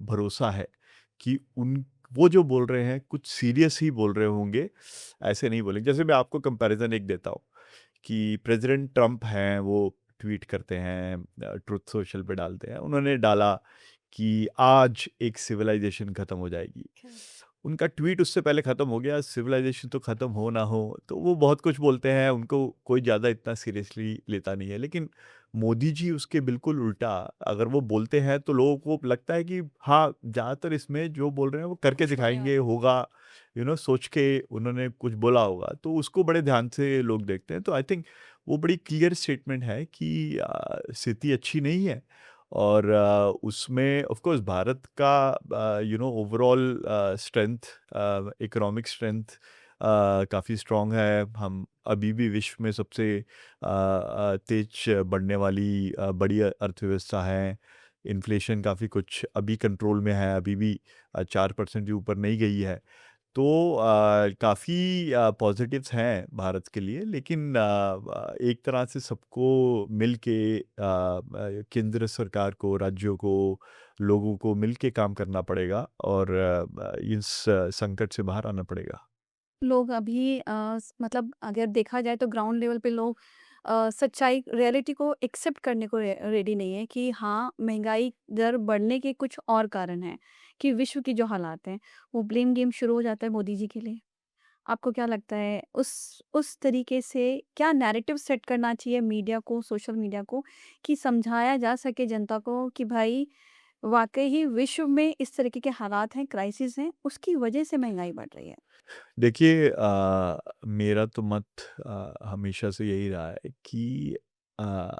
भरोसा है कि उन वो जो बोल रहे हैं, कुछ सीरियस ही बोल रहे होंगे, ऐसे नहीं बोलेंगे। जैसे मैं आपको कंपैरिज़न एक देता हूँ कि प्रेज़िडेंट ट्रंप हैं, वो ट्वीट करते हैं, ट्रुथ सोशल पे डालते हैं। उन्होंने डाला कि आज एक सिविलाइज़ेशन खत्म हो जाएगी। करेक्ट। उनका ट्वीट उससे पहले खत्म हो गया, सिविलाइज़ेशन तो खत्म हो ना हो, तो वो बहुत कुछ बोलते हैं, उनको कोई ज़्यादा इतना सीरियसली लेता नहीं है। लेकिन मोदी जी उसके बिल्कुल उल्टा, अगर वो बोलते हैं तो लोगों को लगता है कि हाँ, ज़्यादातर इसमें जो बोल रहे हैं वो करके कुछ होने दिखाएँगे, वाला है। होगा, सोच के उन्होंने कुछ बोला होगा, तो उसको बड़े ध्यान से लोग देखते हैं। तो आई थिंक वो बड़ी क्लियर स्टेटमेंट है कि स्थिति अच्छी नहीं है। और उसमें ऑफ कोर्स भारत का ओवरऑल स्ट्रेंथ, इकोनॉमिक स्ट्रेंथ काफ़ी स्ट्रॉन्ग है। हम अभी भी विश्व में सबसे तेज बढ़ने वाली बड़ी अर्थव्यवस्था है। इन्फ्लेशन काफ़ी कुछ अभी कंट्रोल में है, अभी भी 4% के ऊपर नहीं गई है। तो काफ़ी पॉजिटिव्स हैं भारत के लिए, लेकिन एक तरह से सबको मिल के केंद्र सरकार को, राज्यों को, लोगों को मिल के काम करना पड़ेगा और इस संकट से बाहर आना पड़ेगा। लोग अभी मतलब अगर देखा जाए तो ग्राउंड लेवल पे लोग सच्चाई रियलिटी को एक्सेप्ट करने को रेडी नहीं है कि हाँ, महंगाई दर बढ़ने के कुछ और कारण हैं, कि विश्व की जो हालात हैं, वो ब्लेम गेम शुरू हो जाता है मोदी जी के लिए। आपको क्या लगता है उस तरीके से क्या नैरेटिव सेट करना चाहिए मीडिया को, सोशल मीडिया को, कि समझाया जा सके जनता को कि भाई वाकई ही विश्व में इस तरीके के हालात हैं, क्राइसिस हैं, उसकी वजह से महंगाई बढ़ रही है। देखिए, मेरा तो मत हमेशा से यही रहा है कि अ,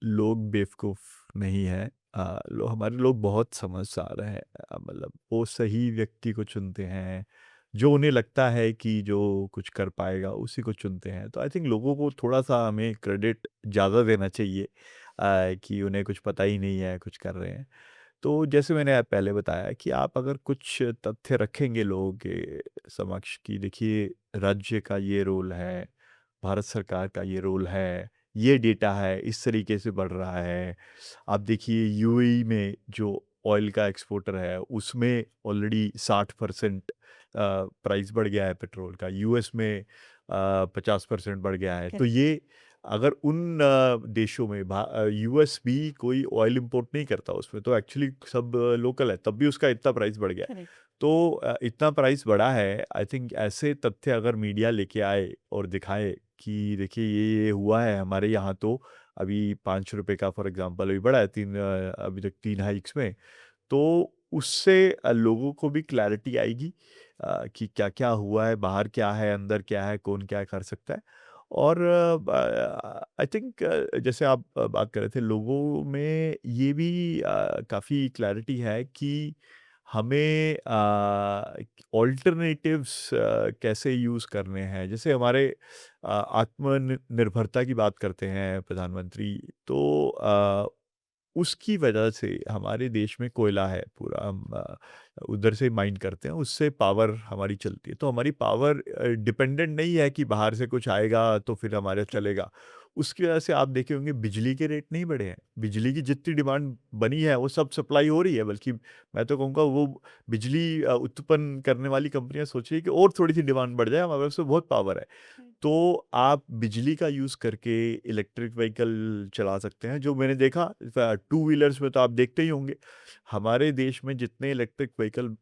लोग बेवकूफ़ नहीं हैं। हमारे लोग बहुत समझदार हैं। मतलब वो सही व्यक्ति को चुनते हैं, जो उन्हें लगता है कि जो कुछ कर पाएगा उसी को चुनते हैं। तो आई थिंक लोगों को थोड़ा-सा हमें क्रेडिट ज़्यादा देना चाहिए कि उन्हें कुछ पता ही नहीं है, कुछ कर रहे हैं। तो जैसे मैंने पहले बताया कि आप अगर कुछ तथ्य रखेंगे लोगों के समक्ष कि देखिए राज्य का ये रोल है, भारत सरकार का ये रोल है, ये डेटा है, इस तरीके से बढ़ रहा है। आप देखिए यूएई में जो ऑयल का एक्सपोर्टर है, उसमें ऑलरेडी 60% प्राइस बढ़ गया है पेट्रोल का। यूएस में 50% बढ़ गया है। तो करेक्ट, ये अगर उन देशों में यूएस भी कोई ऑयल इम्पोर्ट नहीं करता उसमें, तो एक्चुअली सब लोकल है, तब भी उसका इतना प्राइस बढ़ गया है। करेक्ट, तो इतना प्राइस बढ़ा है, आई थिंक ऐसे तथ्य अगर मीडिया लेके आए और दिखाए कि देखिए ये हुआ है हमारे यहाँ, तो अभी ₹5 का फॉर एग्ज़ाम्पल अभी बढ़ा है, 3 अभी तक 3 हाइक्स में। तो उससे लोगों को भी क्लैरिटी आएगी कि क्या-क्या हुआ है, बाहर क्या है, अंदर क्या है, कौन क्या कर सकता है। और आई थिंक जैसे आप बात कर रहे थे, लोगों में ये भी काफ़ी क्लैरिटी है कि हमें ऑल्टरनेटिव्स कैसे यूज़ करने हैं। जैसे हमारे निर्भरता की बात करते हैं प्रधानमंत्री, तो उसकी वजह से हमारे देश में कोयला है पूरा, हम उधर से माइन करते हैं, उससे पावर हमारी चलती है। तो हमारी पावर डिपेंडेंट नहीं है कि बाहर से कुछ आएगा तो फिर हमारे चलेगा। उसकी वजह से आप देखे होंगे बिजली के रेट नहीं बढ़े हैं। बिजली की जितनी डिमांड बनी है वो सब सप्लाई हो रही है, बल्कि मैं तो कहूँगा वो बिजली उत्पन्न करने वाली कंपनियाँ सोच रही है कि और थोड़ी-सी डिमांड बढ़ जाए, हमारे पास में बहुत पावर है। तो आप बिजली का यूज़ करके इलेक्ट्रिक व्हीकल चला सकते हैं, जो मैंने देखा टू व्हीलर्स में तो आप देखते ही होंगे, हमारे देश में जितने इलेक्ट्रिक व्हीकल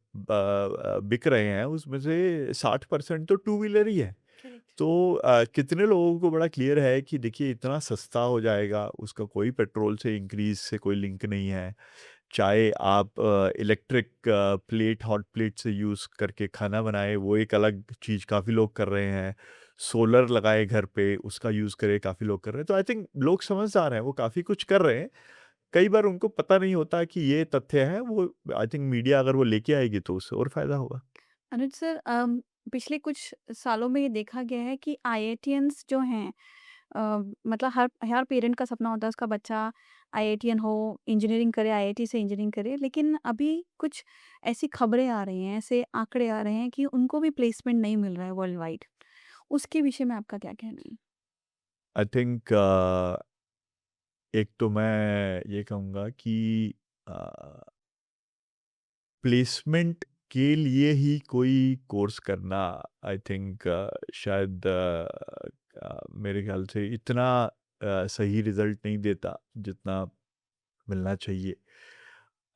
बिक रहे हैं, उसमें से 60% तो टू व्हीलर ही है। करेक्ट। तो कितने लोगों को बड़ा क्लियर है कि देखिए इतना सस्ता हो जाएगा, उसका कोई पेट्रोल से इंक्रीज़ से कोई लिंक नहीं है। चाहे आप इलेक्ट्रिक हॉट प्लेट से यूज़ करके खाना बनाएँ, वो एक अलग चीज़ काफ़ी लोग कर रहे हैं। सोलर लगाए घर पे, उसका यूज़ करे, काफ़ी लोग कर रहे हैं। तो आई थिंक लोग समझदार हैं, वो काफ़ी कुछ कर रहे हैं। कई बार उनको पता नहीं होता कि ये तथ्य है, वो आई थिंक मीडिया अगर वो लेके आएगी तो उससे और फ़ायदा होगा। अनुज सर, पिछले कुछ सालों में ये देखा गया है कि आईआईटियंस जो हैं, अ, मतलब हर हर पेरेंट का सपना होता है उसका बच्चा आईआईटियन हो, इंजीनियरिंग करे, आईआईटी से इंजीनियरिंग करे। लेकिन अभी कुछ ऐसी खबरें आ रही हैं, ऐसे आंकड़े आ रहे हैं कि उनको भी प्लेसमेंट नहीं मिल रहा है वर्ल्ड वाइड। उसके विषय में आपका क्या कहना है? आई थिंक एक तो मैं ये कहूँगा कि अ, प्लेसमेंट के लिए ही कोई कोर्स करना, आई थिंक शायद मेरे ख्याल से इतना सही रिज़ल्ट नहीं देता, जितना मिलना चाहिए।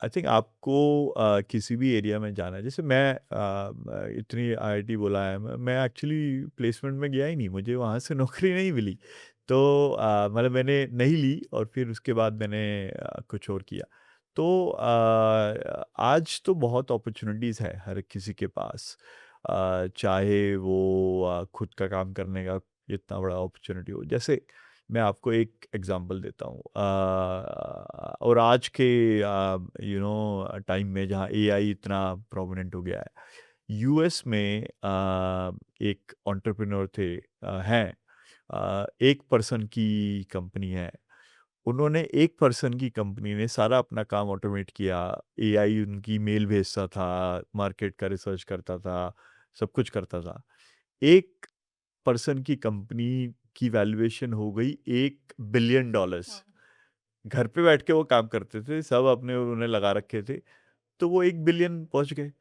आई थिंक आपको किसी भी एरिया में जाना है, जैसे मैं इतनी आईआईटी बोला है, मैं एक्चुअली प्लेसमेंट में गया ही नहीं, मुझे वहाँ से नौकरी नहीं मिली। तो मतलब मैंने नहीं ली और फिर उसके बाद मैंने कुछ और किया। तो आज तो बहुत अपॉर्चुनिटीज़ है हर किसी के पास। चाहे वो खुद का काम करने का इतना बड़ा अपॉर्चुनिटी हो। जैसे मैं आपको एक एग्जांपल देता हूँ, और आज के टाइम में जहाँ एआई इतना प्रोमिनेंट हो गया है, यूएस में एक एंटरप्रेन्योर थे, हैं, एक पर्सन की कंपनी है। उन्होंने एक पर्सन की कंपनी ने सारा अपना काम ऑटोमेट किया। एआई उनकी मेल भेजता था, मार्केट का रिसर्च करता था, सब कुछ करता था। एक पर्सन की कंपनी की वैल्यूएशन हो गई $1 बिलियन। घर पे बैठ के वो काम करते थे, सब अपने उन्होंने लगा रखे थे, तो वो 1 बिलियन पहुँच गए।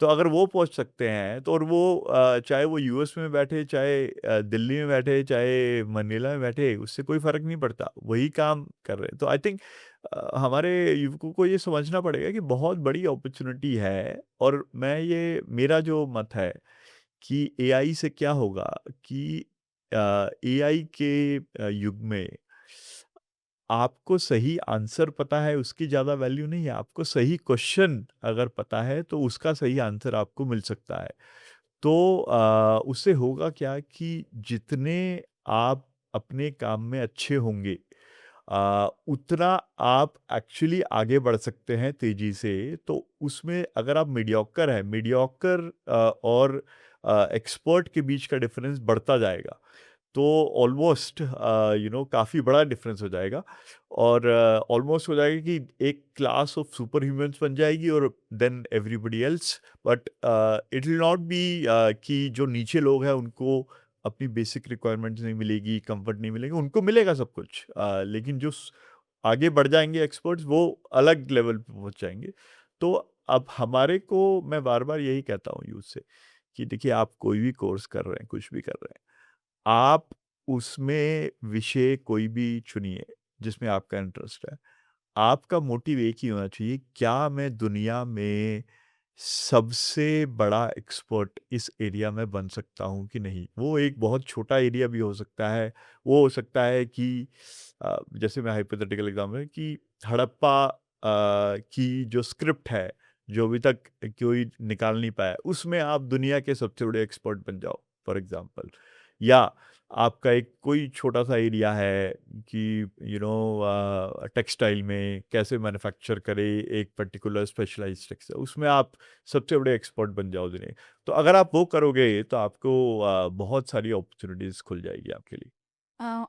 तो अगर वो पहुँच सकते हैं, तो और वो चाहे वो यूएस में बैठे, चाहे दिल्ली में बैठे, चाहे मनीला में बैठे, उससे कोई फ़र्क नहीं पड़ता, वही काम कर रहे हैं। तो आई थिंक हमारे युवकों को ये समझना पड़ेगा कि बहुत बड़ी अपॉर्च्युनिटी है, और मैं ये, मेरा जो मत है कि एआई से क्या होगा कि एआई के युग में आपको सही आंसर पता है उसकी ज़्यादा वैल्यू नहीं है। आपको सही क्वेश्चन अगर पता है तो उसका सही आंसर आपको मिल सकता है। तो उससे होगा क्या कि जितने आप अपने काम में अच्छे होंगे, उतना आप एक्चुअली आगे बढ़ सकते हैं तेज़ी से। तो उसमें अगर आप मीडियोकर हैं, मीडियोकर और एक्सपर्ट के बीच का डिफरेंस बढ़ता जाएगा। तो ऑलमोस्ट काफ़ी बड़ा डिफरेंस हो जाएगा और ऑलमोस्ट हो जाएगा कि एक क्लास ऑफ सुपर ह्यूमंस बन जाएगी और then everybody else. But it will not be कि जो नीचे लोग हैं उनको अपनी बेसिक रिक्वायरमेंट्स नहीं मिलेगी, कंफर्ट नहीं मिलेगा, उनको मिलेगा सब कुछ। लेकिन जो आगे बढ़ जाएंगे एक्सपर्ट्स, वो अलग लेवल पे पहुंच जाएंगे। तो अब हमारे को, मैं बार बार यही कहता हूँ यूथ से कि देखिए, आप कोई भी कोर्स कर रहे हैं, कुछ भी कर रहे हैं, आप उसमें विषय कोई भी चुनिए जिसमें आपका इंटरेस्ट है। आपका मोटिव एक ही होना चाहिए, क्या मैं दुनिया में सबसे बड़ा एक्सपर्ट इस एरिया में बन सकता हूँ कि नहीं? वो एक बहुत छोटा एरिया भी हो सकता है। वो हो सकता है कि जैसे मैं हाइपोथेटिकल एग्ज़ाम्पल है कि हड़प्पा की जो स्क्रिप्ट है, जो अभी तक कोई निकाल नहीं पाया, उसमें आप दुनिया के सबसे बड़े एक्सपर्ट बन जाओ, फॉर एग्ज़ाम्पल। या आपका एक कोई छोटा-सा एरिया है कि टेक्सटाइल में कैसे मैन्युफैक्चर करे एक पर्टिकुलर स्पेशलाइज्ड टेक्सटाइल, उसमें आप सबसे बड़े एक्सपर्ट बन जाओ दुनिया के। तो अगर आप वो करोगे तो आपको बहुत सारी अपॉर्च्युनिटीज़ खुल जाएगी आपके लिए।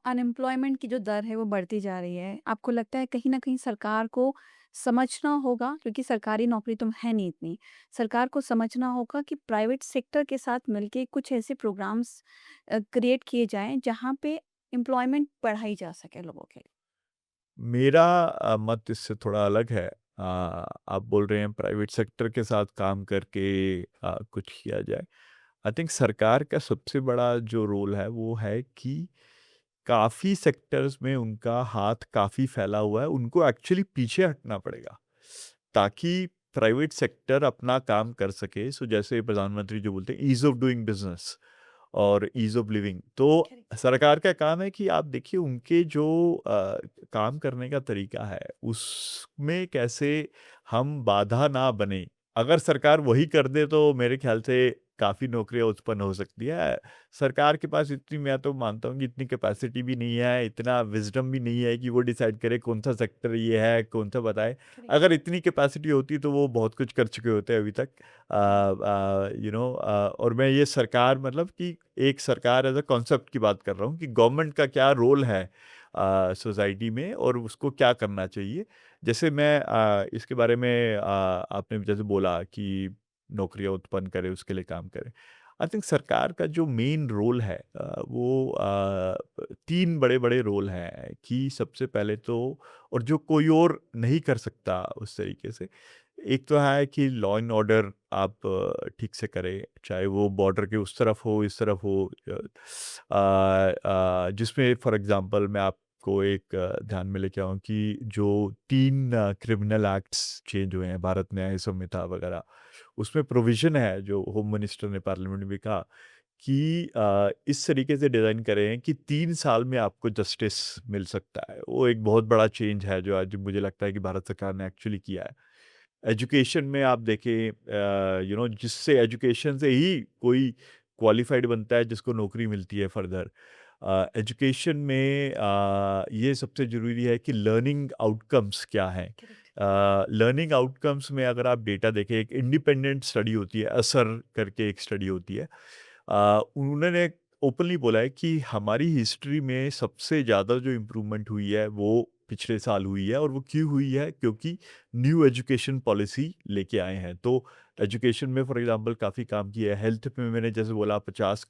अनएम्प्लॉयमेंट की जो दर है वो बढ़ती जा रही है। आपको लगता है कहीं न कहीं सरकार को समझना होगा, क्योंकि सरकारी नौकरी तो है नहीं इतनी। सरकार को समझना होगा कि प्राइवेट सेक्टर के साथ मिलके कुछ ऐसे प्रोग्राम्स क्रिएट किए जाएँ जहाँ पे एम्प्लॉयमेंट बढ़ाई जा सके लोगों के लिए। मेरा मत इससे थोड़ा अलग है। आप बोल रहे हैं प्राइवेट सेक्टर के साथ काम करके कुछ किया जाए। आई थिंक सरकार का सबसे बड़ा जो रोल है वो है कि काफ़ी सेक्टर्स में उनका हाथ काफ़ी फैला हुआ है, उनको एक्चुअली पीछे हटना पड़ेगा ताकि प्राइवेट सेक्टर अपना काम कर सके। सो जैसे प्रधानमंत्री जो बोलते हैं ईज़ ऑफ डूइंग बिजनेस और ईज़ ऑफ लिविंग, तो करेक्ट। सरकार का काम है कि आप देखिए उनके जो काम करने का तरीका है, उसमें कैसे हम बाधा ना बने। अगर सरकार वही कर दे तो मेरे ख़्याल से काफ़ी नौकरियाँ उत्पन्न हो सकती है। सरकार के पास इतनी, मैं तो मानता हूँ कि इतनी कैपेसिटी भी नहीं है, इतना विज़डम भी नहीं है कि वो डिसाइड करे कौन-सा सेक्टर ये है, कौन-सा बताए। करेक्ट। अगर इतनी कैपेसिटी होती तो वो बहुत कुछ कर चुके होते अभी तक। करेक्ट। और मैं ये सरकार मतलब कि एक सरकार एज़ अ कॉन्सेप्ट की बात कर रहा हूँ कि गवर्नमेंट का क्या रोल है सोसाइटी में और उसको क्या करना चाहिए। जैसे मैं इसके बारे में आपने जैसे बोला कि नौकरियाँ उत्पन्न करे, उसके लिए काम करे। आई थिंक सरकार का जो मेन रोल है वो 3 बड़े-बड़े रोल हैं कि सबसे पहले तो, और जो कोई और नहीं कर सकता उस तरीके से। एक तो है कि लॉ एंड ऑर्डर आप ठीक से करें, चाहे वो बॉर्डर के उस तरफ हो, इस तरफ हो। जिसमें फॉर एग्ज़ाम्पल मैं आपको एक ध्यान में लेके आऊँ कि जो 3 क्रिमिनल एक्ट्स चेंज हुए हैं, भारत न्याय संहिता वगैरह, उसमें प्रोविज़न है जो होम मिनिस्टर ने पार्लियामेंट में कहा कि इस तरीके से डिज़ाइन करें कि 3 साल में आपको जस्टिस मिल सकता है। वो एक बहुत बड़ा चेंज है जो आज मुझे लगता है कि भारत सरकार ने एक्चुअली किया है। एजुकेशन में आप देखें, जिससे एजुकेशन से ही कोई क्वालिफ़ाइड बनता है जिसको नौकरी मिलती है फर्दर। एजुकेशन में ये सबसे ज़रूरी है कि लर्निंग आउटकम्स क्या हैं। करेक्ट। लर्निंग आउटकम्स में अगर आप डेटा देखें, एक इंडिपेंडेंट स्टडी होती है, असर करके एक स्टडी होती है। उन्होंने ओपनली बोला है कि हमारी हिस्ट्री में सबसे ज़्यादा जो इम्प्रूवमेंट हुई है वो पिछले साल हुई है, और वो क्यों हुई है? क्योंकि न्यू एजुकेशन पॉलिसी लेके आए हैं। तो एजुकेशन में फॉर एग्जांपल काफ़ी काम किया है। हेल्थ में मैंने जैसे बोला 50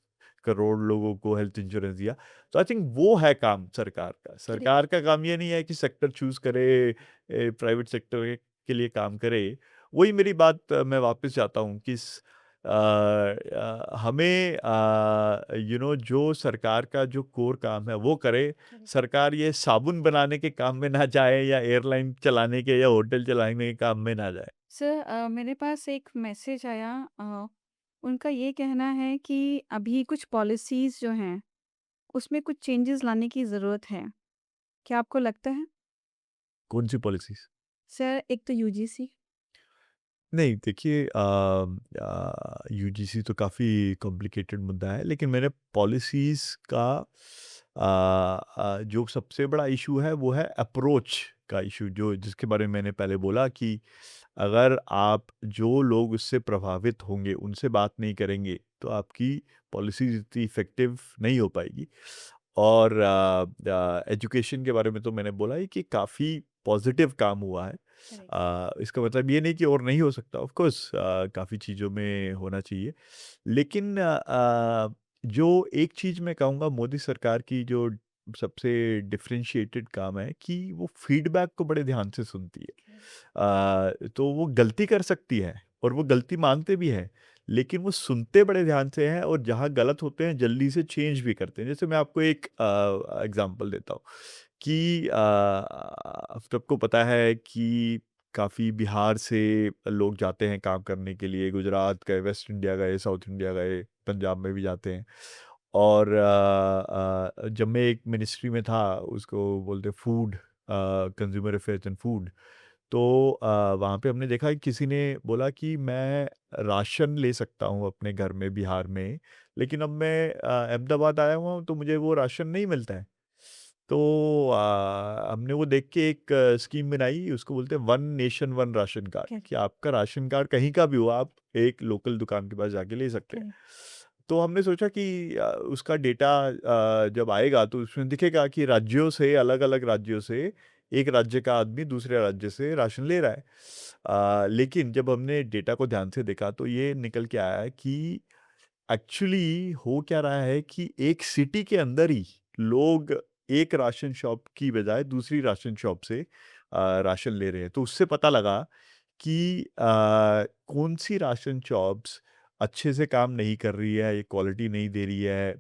करोड़ लोगों को हेल्थ इंश्योरेंस दिया। तो आई थिंक वो है काम सरकार का। करेक्ट। सरकार का काम ये नहीं है कि सेक्टर चूज़ करे, प्राइवेट सेक्टर के लिए काम करे। वही मेरी बात, मैं वापस जाता हूँ कि हमें जो सरकार का जो कोर काम है वो करे। करेक्ट। सरकार ये साबुन बनाने के काम में ना जाए या एयरलाइन चलाने के या होटल चलाने के काम में ना जाए। सर, मेरे पास एक मैसेज आया। उनका ये कहना है कि अभी कुछ पॉलिसीज़ जो हैं, उसमें कुछ चेंजेस लाने की ज़रूरत है। क्या आपको लगता है? कौन-सी पॉलिसीज़? सर, एक तो यूजीसी। नहीं, देखिए, यूजीसी तो काफ़ी कॉम्प्लिकेटेड मुद्दा है, लेकिन मैंने पॉलिसीज़ का जो सबसे बड़ा इशू है वो है अप्रोच का इशू, जो जिसके बारे में मैंने पहले बोला कि अगर आप जो लोग उससे प्रभावित होंगे उनसे बात नहीं करेंगे तो आपकी पॉलिसी इतनी इफेक्टिव नहीं हो पाएगी। और एजुकेशन के बारे में तो मैंने बोला ही कि काफ़ी पॉजिटिव काम हुआ है। करेक्ट। इसका मतलब ये नहीं कि और नहीं हो सकता, ऑफ कोर्स काफ़ी चीज़ों में होना चाहिए। लेकिन जो एक चीज़ मैं कहूँगा मोदी सरकार की जो सबसे डिफरेंशिएटेड काम है कि वो फीडबैक को बड़े ध्यान से सुनती है। तो वो गलती कर सकती है और वो गलती मानते भी हैं, लेकिन वो सुनते बड़े ध्यान से हैं और जहाँ गलत होते हैं जल्दी से चेंज भी करते हैं। जैसे मैं आपको एक एग्ज़ाम्पल देता हूँ कि सबको पता है कि काफ़ी बिहार से लोग जाते हैं काम करने के लिए, गुजरात गए, वेस्ट इंडिया गए, साउथ इंडिया गए, पंजाब में भी जाते हैं। और जब मैं एक मिनिस्ट्री में था, उसको बोलते food, consumer affairs and food. तो वहाँ पे हमने देखा कि किसी ने बोला कि मैं राशन ले सकता हूँ अपने घर में बिहार में, लेकिन अब मैं अहमदाबाद आया हुआ हूँ तो मुझे वो राशन नहीं मिलता है। तो हमने वो देख के एक स्कीम बनाई, उसको बोलते हैं one nation one ration card, correct. कि आपका राशन कार्ड कहीं का भी हो, आप एक लोकल दुकान के पास जाके ले सकते हैं। करेक्ट। तो हमने सोचा कि उसका डेटा जब आएगा तो उसमें दिखेगा कि राज्यों से, अलग-अलग राज्यों से एक राज्य का आदमी दूसरे राज्य से राशन ले रहा है। लेकिन जब हमने डेटा को ध्यान से देखा तो ये निकल के आया है कि एक्चुअली हो क्या रहा है कि एक सिटी के अंदर ही लोग एक राशन शॉप की बजाय दूसरी राशन शॉप से राशन ले रहे हैं। तो उससे पता लगा कि कौन सी राशन शॉप्स अच्छे से काम नहीं कर रही है, ये क्वालिटी नहीं दे रही है,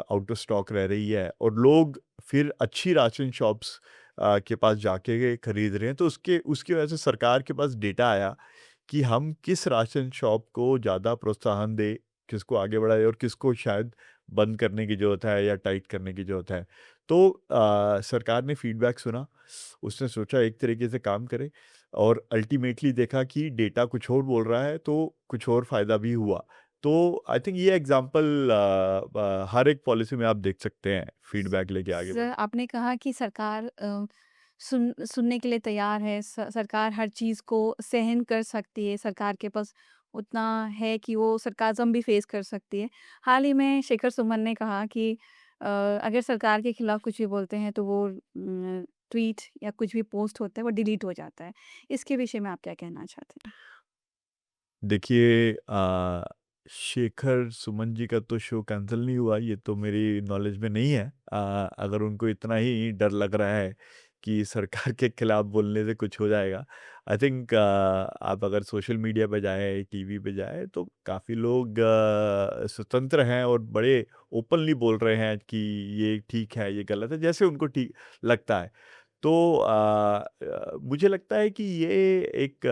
आउट ऑफ स्टॉक रह रही है और लोग फिर अच्छी राशन शॉप्स के पास जाके खरीद रहे हैं। तो उसके उसकी वजह से सरकार के पास डेटा आया कि हम किस राशन शॉप को ज़्यादा प्रोत्साहन दें, किसको आगे बढ़ाएँ और किसको शायद बंद करने की ज़रूरत है या टाइट करने की ज़रूरत है। तो सरकार ने फीडबैक सुना, उसने सोचा एक तरीके से काम करे और अल्टीमेटली देखा कि डेटा कुछ और बोल रहा है, तो कुछ और फ़ायदा भी हुआ। तो आई थिंक ये एग्ज़ाम्पल हर एक पॉलिसी में आप देख सकते हैं, फीडबैक लेके आगे सर, बढ़ना। आपने कहा कि सरकार सुनने के लिए तैयार है। सरकार हर चीज़ को सहन कर सकती है। सरकार के पास उतना है कि वो सरकाज़म भी फेस कर सकती है। हाल ही में शेखर सुमन ने कहा कि अगर सरकार के खिलाफ कुछ भी बोलते हैं तो वो ट्वीट या कुछ भी पोस्ट होता है वो डिलीट हो जाता है। इसके विषय में आप क्या कहना चाहते हैं? देखिए, शेखर सुमन जी का तो शो कैंसल नहीं हुआ, ये तो मेरी नॉलेज में नहीं है। अगर उनको इतना ही डर लग रहा है कि सरकार के खिलाफ बोलने से कुछ हो जाएगा, आई थिंक आप अगर सोशल मीडिया पे जाएँ, टीवी पे जाएँ तो काफ़ी लोग स्वतंत्र हैं और बड़े ओपनली बोल रहे हैं कि ये ठीक है, ये गलत है, जैसे उनको ठीक लगता है। तो मुझे लगता है कि ये एक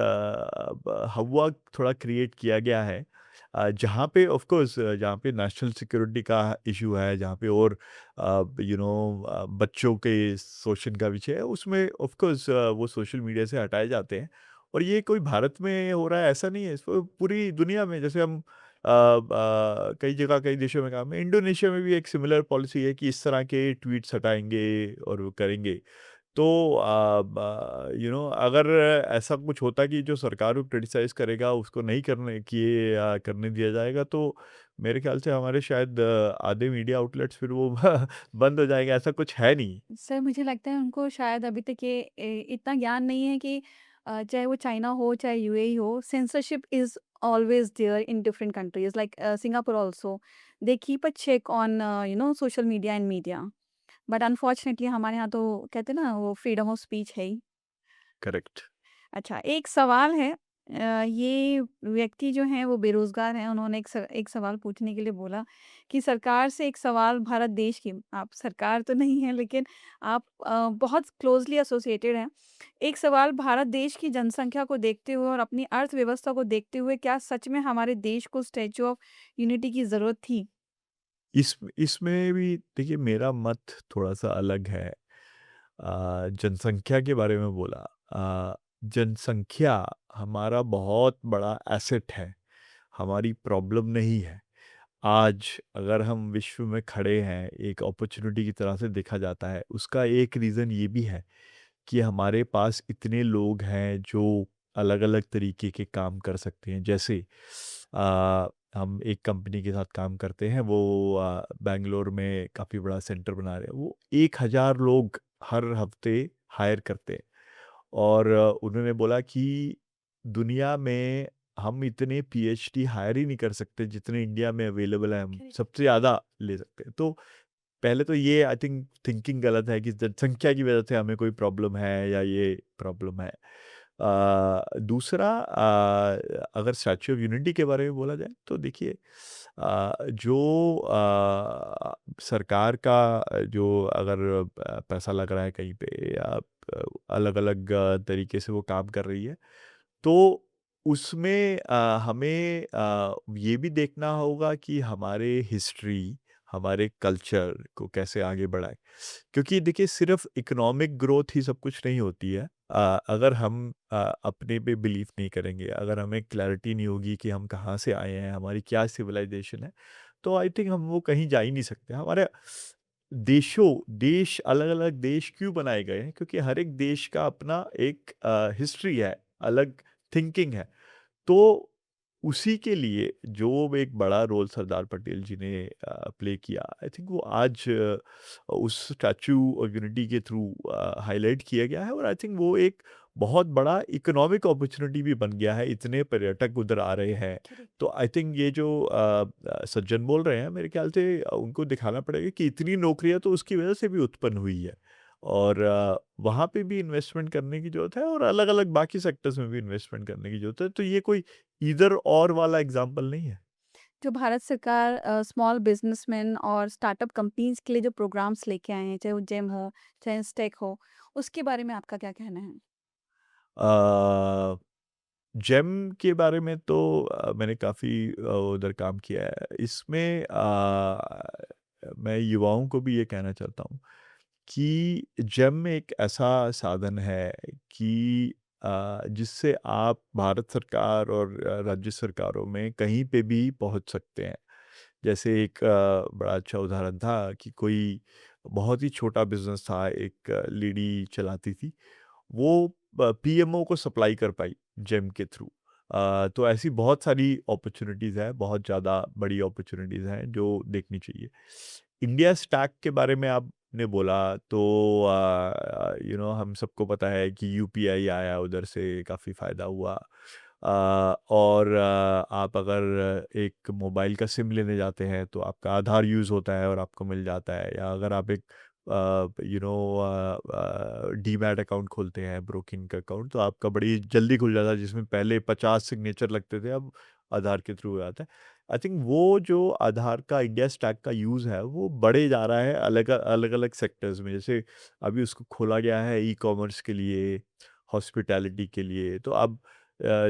हव्वा थोड़ा क्रिएट किया गया है, जहाँ पे ऑफ कोर्स जहाँ पे नेशनल सिक्योरिटी का इशू है, जहाँ पे और बच्चों के शोषण का विषय है, उसमें ऑफ कोर्स वो सोशल मीडिया से हटाए जाते हैं। और ये कोई भारत में हो रहा है ऐसा नहीं है, इसको पूरी दुनिया में, जैसे हम कई जगह कई देशों में काम है, इंडोनेशिया में भी एक सिमिलर पॉलिसी है कि इस तरह के ट्वीट्स हटाएंगे और वो करेंगे। तो अगर ऐसा कुछ होता कि जो सरकार को क्रिटिसाइज़ करेगा उसको नहीं करने दिया जाएगा, तो मेरे ख़्याल से हमारे शायद आधे मीडिया आउटलेट्स फिर वो बंद हो जाएँगे, ऐसा कुछ है नहीं। सर, मुझे लगता है उनको शायद अभी तक ये इतना ज्ञान नहीं है कि चाहे वो चाइना हो चाहे यूएई हो, censorship is always there in different countries like Singapore also. They keep a check on social media and media. But unfortunately हमारे यहाँ तो कहते हैं ना वो फ्रीडम ऑफ स्पीच है ही। करेक्ट। अच्छा, एक सवाल है। ये व्यक्ति जो हैं वो बेरोज़गार हैं, उन्होंने एक सवाल पूछने के लिए बोला कि सरकार से एक सवाल भारत देश की, आप सरकार तो नहीं हैं लेकिन आप बहुत क्लोज़ली एसोसिएटेड हैं। एक सवाल भारत देश की जनसँख्या को देखते हुए और अपनी अर्थव्यवस्था को देखते हुए क्या सच में हमारे देश को स्टैच्यू ऑफ यूनिटी की ज़रूरत थी? इसमें भी देखिए मेरा मत थोड़ा-सा अलग है। जनसंख्या के बारे में बोला, जनसंख्या हमारा बहुत बड़ा एसेट है, हमारी प्रॉब्लम नहीं है। आज अगर हम विश्व में खड़े हैं, एक अपॉर्च्युनिटी की तरह से देखा जाता है, उसका एक रीज़न ये भी है कि हमारे पास इतने लोग हैं जो अलग-अलग तरीके के काम कर सकते हैं। जैसे हम एक कंपनी के साथ काम करते हैं, वो बैंगलोर में काफ़ी बड़ा सेंटर बना रहे हैं। वो 1000 लोग हर हफ्ते हायर करते हैं और उन्होंने बोला कि दुनिया में हम इतने पीएचडी हायर ही नहीं कर सकते जितने इंडिया में अवेलेबल हैं, हम करेक्ट। सबसे ज़्यादा ले सकते हैं। तो पहले तो ये आई थिंक थिंकिंग गलत है कि जनसंख्या की वजह से हमें कोई प्रॉब्लम है या ये प्रॉब्लम है। दूसरा अगर स्टैच्यू ऑफ यूनिटी के बारे में बोला जाए तो देखिए जो सरकार का जो अगर पैसा लग रहा है कहीं पे या अलग-अलग तरीके से वो काम कर रही है, तो उसमें हमें ये भी देखना होगा कि हमारे हिस्ट्री, हमारे कल्चर को कैसे आगे बढ़ाएँ। क्योंकि देखिए सिर्फ़ इकोनॉमिक ग्रोथ ही सब कुछ नहीं होती है। अगर हम अपने पे बिलीव नहीं करेंगे, अगर हमें क्लैरिटी नहीं होगी कि हम कहाँ से आए हैं, हमारी क्या सिविलाइज़ेशन है, तो आई थिंक हम वो कहीं जा ही नहीं सकते। हमारे देश अलग-अलग देश क्यों बनाए गए हैं? क्योंकि हर एक देश का अपना एक हिस्ट्री है, अलग थिंकिंग है। तो उसी के लिए जो एक बड़ा रोल सरदार पटेल जी ने प्ले किया, आई थिंक वो आज उस स्टैच्यू ऑफ यूनिटी के थ्रू हाईलाइट किया गया है और आई थिंक वो एक बहुत बड़ा इकोनॉमिक अपॉर्चुनिटी भी बन गया है, इतने पर्यटक उधर आ रहे हैं। करेक्ट। तो आई थिंक ये जो सज्जन बोल रहे हैं, मेरे ख्याल से उनको दिखाना पड़ेगा कि इतनी नौकरियाँ तो उसकी वजह से भी उत्पन्न हुई है और वहाँ पे भी इन्वेस्टमेंट करने की ज़रूरत है और अलग-अलग बाकी सेक्टर्स में भी इन्वेस्टमेंट करने की ज़रूरत है। तो ये कोई ईदर और वाला एग्ज़ाम्पल नहीं है। जो भारत सरकार स्मॉल बिजनेसमैन और स्टार्टअप कंपनीज के लिए जो प्रोग्राम्स लेके आए हैं, चाहे वो जेम हो, चाहे इंस्टेक हो, उसके बारे में आपका क्या कहना है? अ, जेम के बारे में तो मैंने काफ़ी उधर काम किया है। इसमें मैं युवाओं को भी ये कहना चाहता हूँ कि जेम एक ऐसा साधन है कि जिससे आप भारत सरकार और राज्य सरकारों में कहीं पे भी पहुँच सकते हैं। जैसे एक बड़ा अच्छा उदाहरण था कि कोई बहुत ही छोटा बिज़नेस था, एक लेडी चलाती थी। वो पीएमओ को सप्लाई कर पाई जेम के थ्रू। तो ऐसी बहुत सारी अपॉर्च्युनिटीज़ हैं, बहुत ज़्यादा बड़ी अपॉर्च्युनिटीज़ हैं जो देखनी चाहिए। इंडिया स्टैक के बारे में आपने बोला तो हम सबको पता है कि यूपीआई आया उधर से काफ़ी फ़ायदा हुआ। और आप अगर एक मोबाइल का सिम लेने जाते हैं तो आपका आधार यूज़ होता है और आपको मिल जाता है या अगर आप एक डीमैट अकाउंट खोलते हैं ब्रोकिंग का अकाउंट तो आपका बड़ी जल्दी खुल जाता है जिसमें पहले 50 सिग्नेचर लगते थे अब आधार के थ्रू हो जाता है। आई थिंक वो जो आधार का इंडिया स्टैक का यूज़ है वो बढ़े जा रहा है अलग-अलग सेक्टर्स में। जैसे अभी उसको खोला गया है ई-कॉमर्स के लिए, हॉस्पिटैलिटी के लिए। तो अब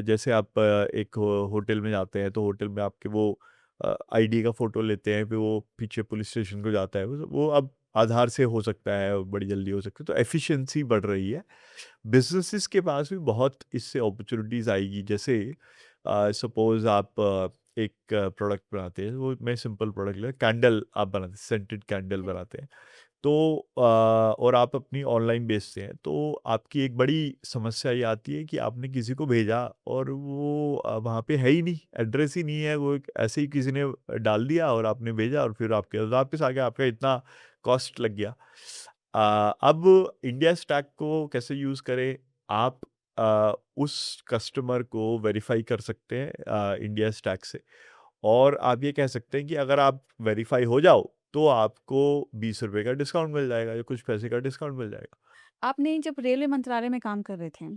जैसे आप एक होटल में जाते हैं तो होटल में आपके वो आईडी का फ़ोटो लेते हैं, फिर वो पीछे पुलिस स्टेशन को जाता है। वो अब आधार से हो सकता है, बड़ी जल्दी हो सकता है, तो एफ़िशिएंसी बढ़ रही है। बिज़नेसेस के पास भी बहुत इससे अपॉर्च्युनिटीज़ आएगी। जैसे सपोज़ आप एक प्रोडक्ट बनाते हैं, वो मैं सिंपल प्रोडक्ट ले कैंडल आप बनाते हैं, सेंटेड कैंडल करेक्ट। बनाते हैं। तो और आप अपनी ऑनलाइन बेचते हैं, तो आपकी एक बड़ी समस्या ये आती है कि आपने किसी को भेजा और वो वहाँ पे है ही नहीं, एड्रेस ही नहीं है, वो एक ऐसे ही किसी ने डाल दिया और आपने भेजा और फिर आपके पास वापस आ गया, आपका इतना कॉस्ट लग गया। अब इंडिया स्टैक को कैसे यूज़ करें? आप उस कस्टमर को वेरीफ़ाई कर सकते हैं इंडिया स्टैक से और आप ये कह सकते हैं कि अगर आप वेरीफ़ाई हो जाओ, तो आपको ₹20 का डिस्काउंट मिल जाएगा या कुछ पैसे का डिस्काउंट मिल जाएगा। आपने जब रेलवे मंत्रालय में काम कर रहे थे,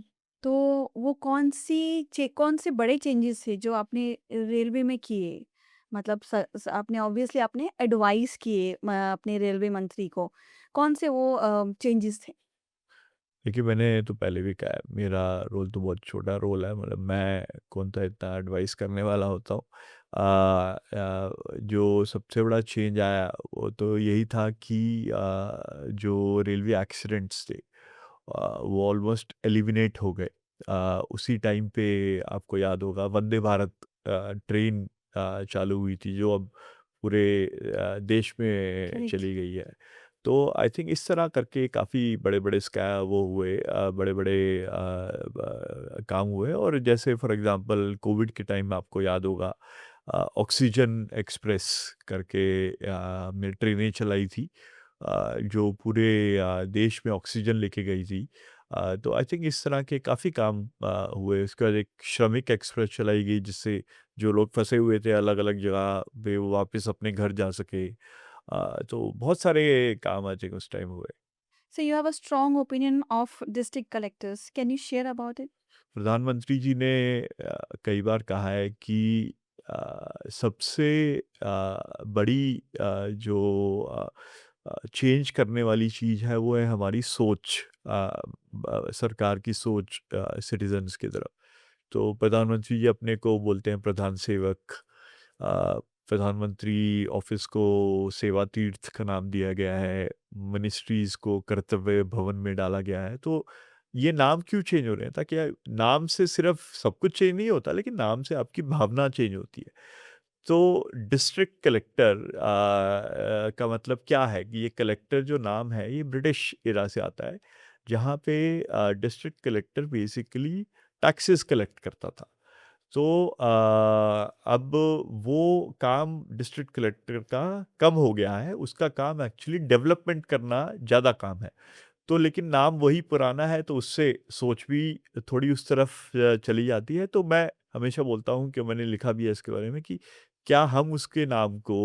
तो वो कौन से बड़े चेंजेस थे जो आपने रेलवे में किए? मतलब आपने ऑब्वियसली आपने एडवाइस किए अपने रेलवे मंत्री को। कौन से वो चेंजेस थे? देखिए, मैंने तो पहले भी कहा है, मेरा रोल तो बहुत छोटा रोल है, मतलब मैं कौन सा इतना एडवाइस करने वाला होता हूँ। जो सबसे बड़ा चेंज आया, वो तो यही था कि जो रेलवे एक्सीडेंट्स थे वो ऑलमोस्ट एलिमिनेट हो गए। उसी टाइम पे आपको याद होगा वंदे भारत ट्रेन चालू हुई थी, जो अब पूरे देश में करेक्ट। चली गई है। तो आई थिंक इस तरह करके काफ़ी बड़े-बड़े वो हुए, बड़े-बड़े काम हुए। और जैसे फॉर एग्ज़ाम्पल कोविड के टाइम में आपको याद होगा, ऑक्सीजन एक्सप्रेस करके हमने ट्रेनें चलाई थी, जो पूरे देश में ऑक्सीजन लेके गई थी। तो आई थिंक इस तरह के काफ़ी काम हुए। उसके बाद एक श्रमिक एक्सप्रेस चलाई गई, जिससे जो लोग फँसे हुए थे अलग-अलग जगह पे, वो वापस अपने घर जा सके। तो बहुत सारे काम आई थिंक उस टाइम हुए। So you have a strong opinion of district collectors. Can you share about it? प्रधानमंत्री जी ने कई बार कहा है कि सबसे बड़ी जो चेंज करने वाली चीज़ है, वो है हमारी सोच, सरकार की सोच सिटीजन्स की तरफ। तो प्रधानमंत्री जी अपने को बोलते हैं प्रधान सेवक। प्रधानमंत्री ऑफिस को सेवा तीर्थ का नाम दिया गया है, मिनिस्ट्रीज को कर्तव्य भवन में डाला गया है। तो ये नाम क्यों चेंज हो रहे हैं? ताकि नाम से सिर्फ सब कुछ चेंज नहीं होता, लेकिन नाम से आपकी भावना चेंज होती है। तो डिस्ट्रिक्ट कलेक्टर का मतलब क्या है कि ये कलेक्टर जो नाम है, ये ब्रिटिश इरा से आता है, जहाँ पे district collector basically taxes collect करता था। तो अब वो काम डिस्ट्रिक्ट कलेक्टर का कम हो गया है, उसका काम एक्चुअली डेवलपमेंट करना ज़्यादा काम है। तो लेकिन नाम वही पुराना है, तो उससे सोच भी थोड़ी उस तरफ चली जाती है। तो मैं हमेशा बोलता हूँ कि मैंने लिखा भी है इसके बारे में कि क्या हम उसके नाम को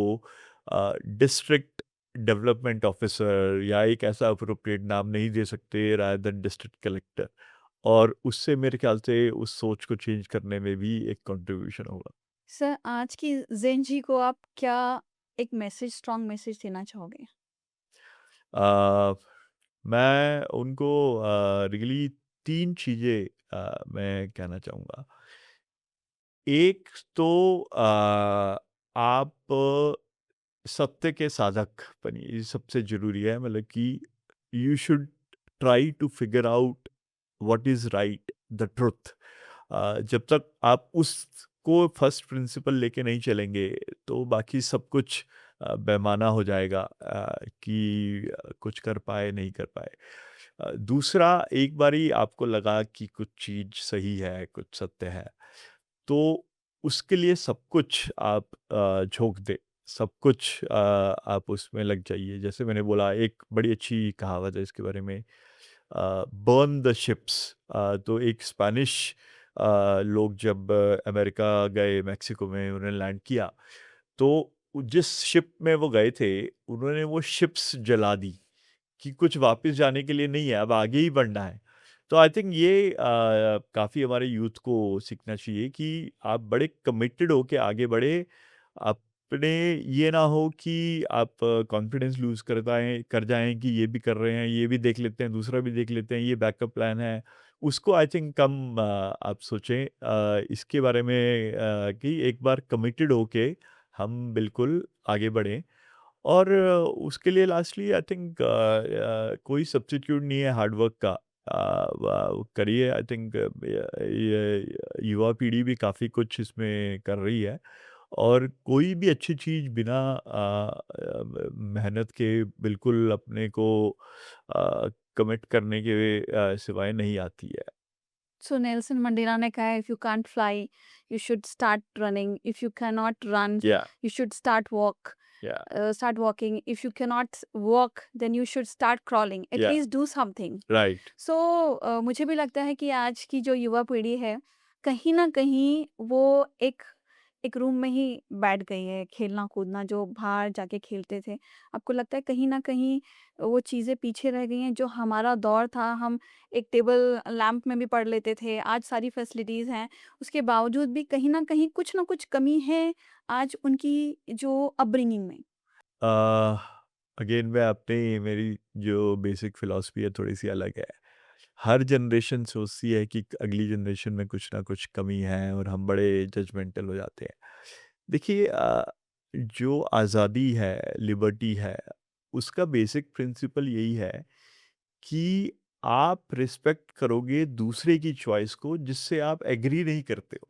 डिस्ट्रिक्ट डेवलपमेंट ऑफिसर या एक ऐसा अप्रोप्रिएट नाम नहीं दे सकते रादर देन डिस्ट्रिक्ट कलेक्टर? और उससे मेरे ख्याल से उस सोच को चेंज करने में भी एक कंट्रीब्यूशन होगा। सर, आज की ज़ेन जी को आप क्या एक मैसेज, स्ट्रॉन्ग मैसेज देना चाहोगे? अ, मैं उनको रियली 3 चीज़ें मैं कहना चाहूँगा। एक तो आप सत्य के साधक बनिए, ये सबसे ज़रूरी है। मतलब कि you should try to figure out what is right, the truth. जब तक आप उसको फर्स्ट प्रिंसिपल लेके नहीं चलेंगे, तो बाकी सब कुछ बेमाना हो जाएगा, कि कुछ कर पाए, नहीं कर पाए। दूसरा, एक बारी आपको लगा कि कुछ चीज़ सही है, कुछ सत्य है, तो उसके लिए सब कुछ आप झोंक दें, सब कुछ आप उसमें लग जाइए। जैसे मैंने बोला, एक बड़ी अच्छी कहावत है इसके बारे में, बर्न द शिप्स। तो एक स्पेनिश लोग जब अमेरिका गए, मेक्सिको में उन्होंने लैंड किया, तो जिस शिप में वो गए थे, उन्होंने वो शिप्स जला दी कि कुछ वापस जाने के लिए नहीं है, अब आगे ही बढ़ना है। तो आई थिंक ये काफ़ी हमारे यूथ को सीखना चाहिए कि आप बड़े कमिटेड होके आगे बढ़े। अपने ये ना हो कि आप कॉन्फिडेंस लूज़ कर जाएँ कि ये भी कर रहे हैं, ये भी देख लेते हैं, दूसरा भी देख लेते हैं, ये बैकअप प्लान है। उसको आई थिंक कम आप सोचें इसके बारे में, कि एक बार कमिटेड होके हम बिल्कुल आगे बढ़ें। और उसके लिए लास्टली आई थिंक कोई सब्स्टिट्यूट नहीं है हार्ड वर्क का। करिए। आई थिंक ये युवा पीढ़ी भी काफ़ी कुछ इसमें कर रही है, और कोई भी अच्छी चीज़ बिना मेहनत के बिल्कुल अपने को कमिट करने के सिवाय नहीं आती है। सो नेल्सन मंडेला ने कहा है, if you can't fly, you should start running, if you can not run, या, यू शुड या, start walking, if you cannot walk, then you should start crawling, at या, least do something. राइट। सो मुझे भी लगता है कि आज की जो युवा पीढ़ी है, कहीं न कहीं वो एक एक रूम में ही बैठ गई है, खेलना-कूदना जो बाहर जाके खेलते थे। आपको लगता है कहीं न कहीं वो चीज़ें पीछे रह गई हैं, जो हमारा दौर था, हम एक टेबल लैंप में भी पढ़ लेते थे, आज सारी फैसिलिटीज़ हैं, उसके बावजूद भी कहीं न कहीं कुछ न कुछ कमी है आज उनकी जो अपब्रिंगिंग में। अगेन मैं अपनी मेरी जो बेसिक फ़िलॉसफ़ी है थोड़ी-सी अलग है। हर जनरेशन सोचती है कि अगली जनरेशन में कुछ ना कुछ कमी है, और हम बड़े जजमेंटल हो जाते हैं। देखिए, जो आज़ादी है, लिबर्टी है, उसका बेसिक प्रिंसिपल यही है कि आप रिस्पेक्ट करोगे दूसरे की चॉइस को जिससे आप एग्री नहीं करते हो।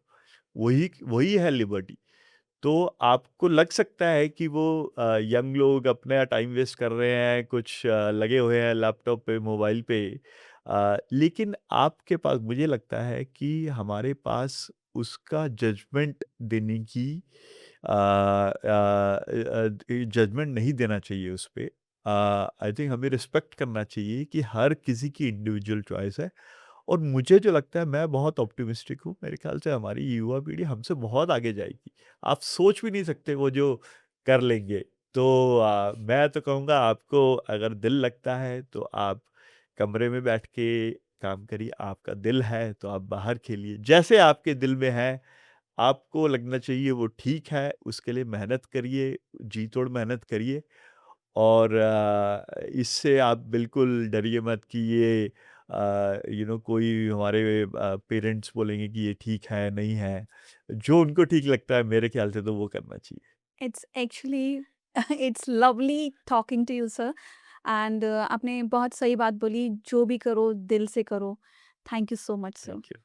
वही वही है लिबर्टी। तो आपको लग सकता है कि वो यंग लोग अपना टाइम वेस्ट कर रहे हैं, कुछ लगे हुए हैं लैपटॉप पे, मोबाइल पे। लेकिन आपके पास मुझे लगता है कि हमारे पास उसका जजमेंट देने की जजमेंट नहीं देना चाहिए उस पे। आई थिंक हमें रिस्पेक्ट करना चाहिए कि हर किसी की इंडिविजुअल चॉइस है। और मुझे जो लगता है मैं बहुत ऑप्टिमिस्टिक हूँ, मेरे ख्याल से हमारी युवा पीढ़ी हमसे बहुत आगे जाएगी। आप सोच भी नहीं सकते वो जो कर लेंगे। तो मैं तो कहूँगा आपको अगर दिल लगता है तो आप कमरे में बैठ के काम करिए, आपका दिल है तो आप बाहर खेलिए। जैसे आपके दिल में है, आपको लगना चाहिए वो ठीक है, उसके लिए मेहनत करिए, जी तोड़ मेहनत करिए। और इससे आप बिल्कुल डरिए मत कि ये कोई हमारे पेरेंट्स बोलेंगे कि ये ठीक है, नहीं है। जो उनको ठीक लगता है मेरे ख्याल से तो वो करना चाहिए। It's actually it's lovely talking to you sir and आपने बहुत सही बात बोली, जो भी करो दिल से करो। Thank you so much sir. Thank you.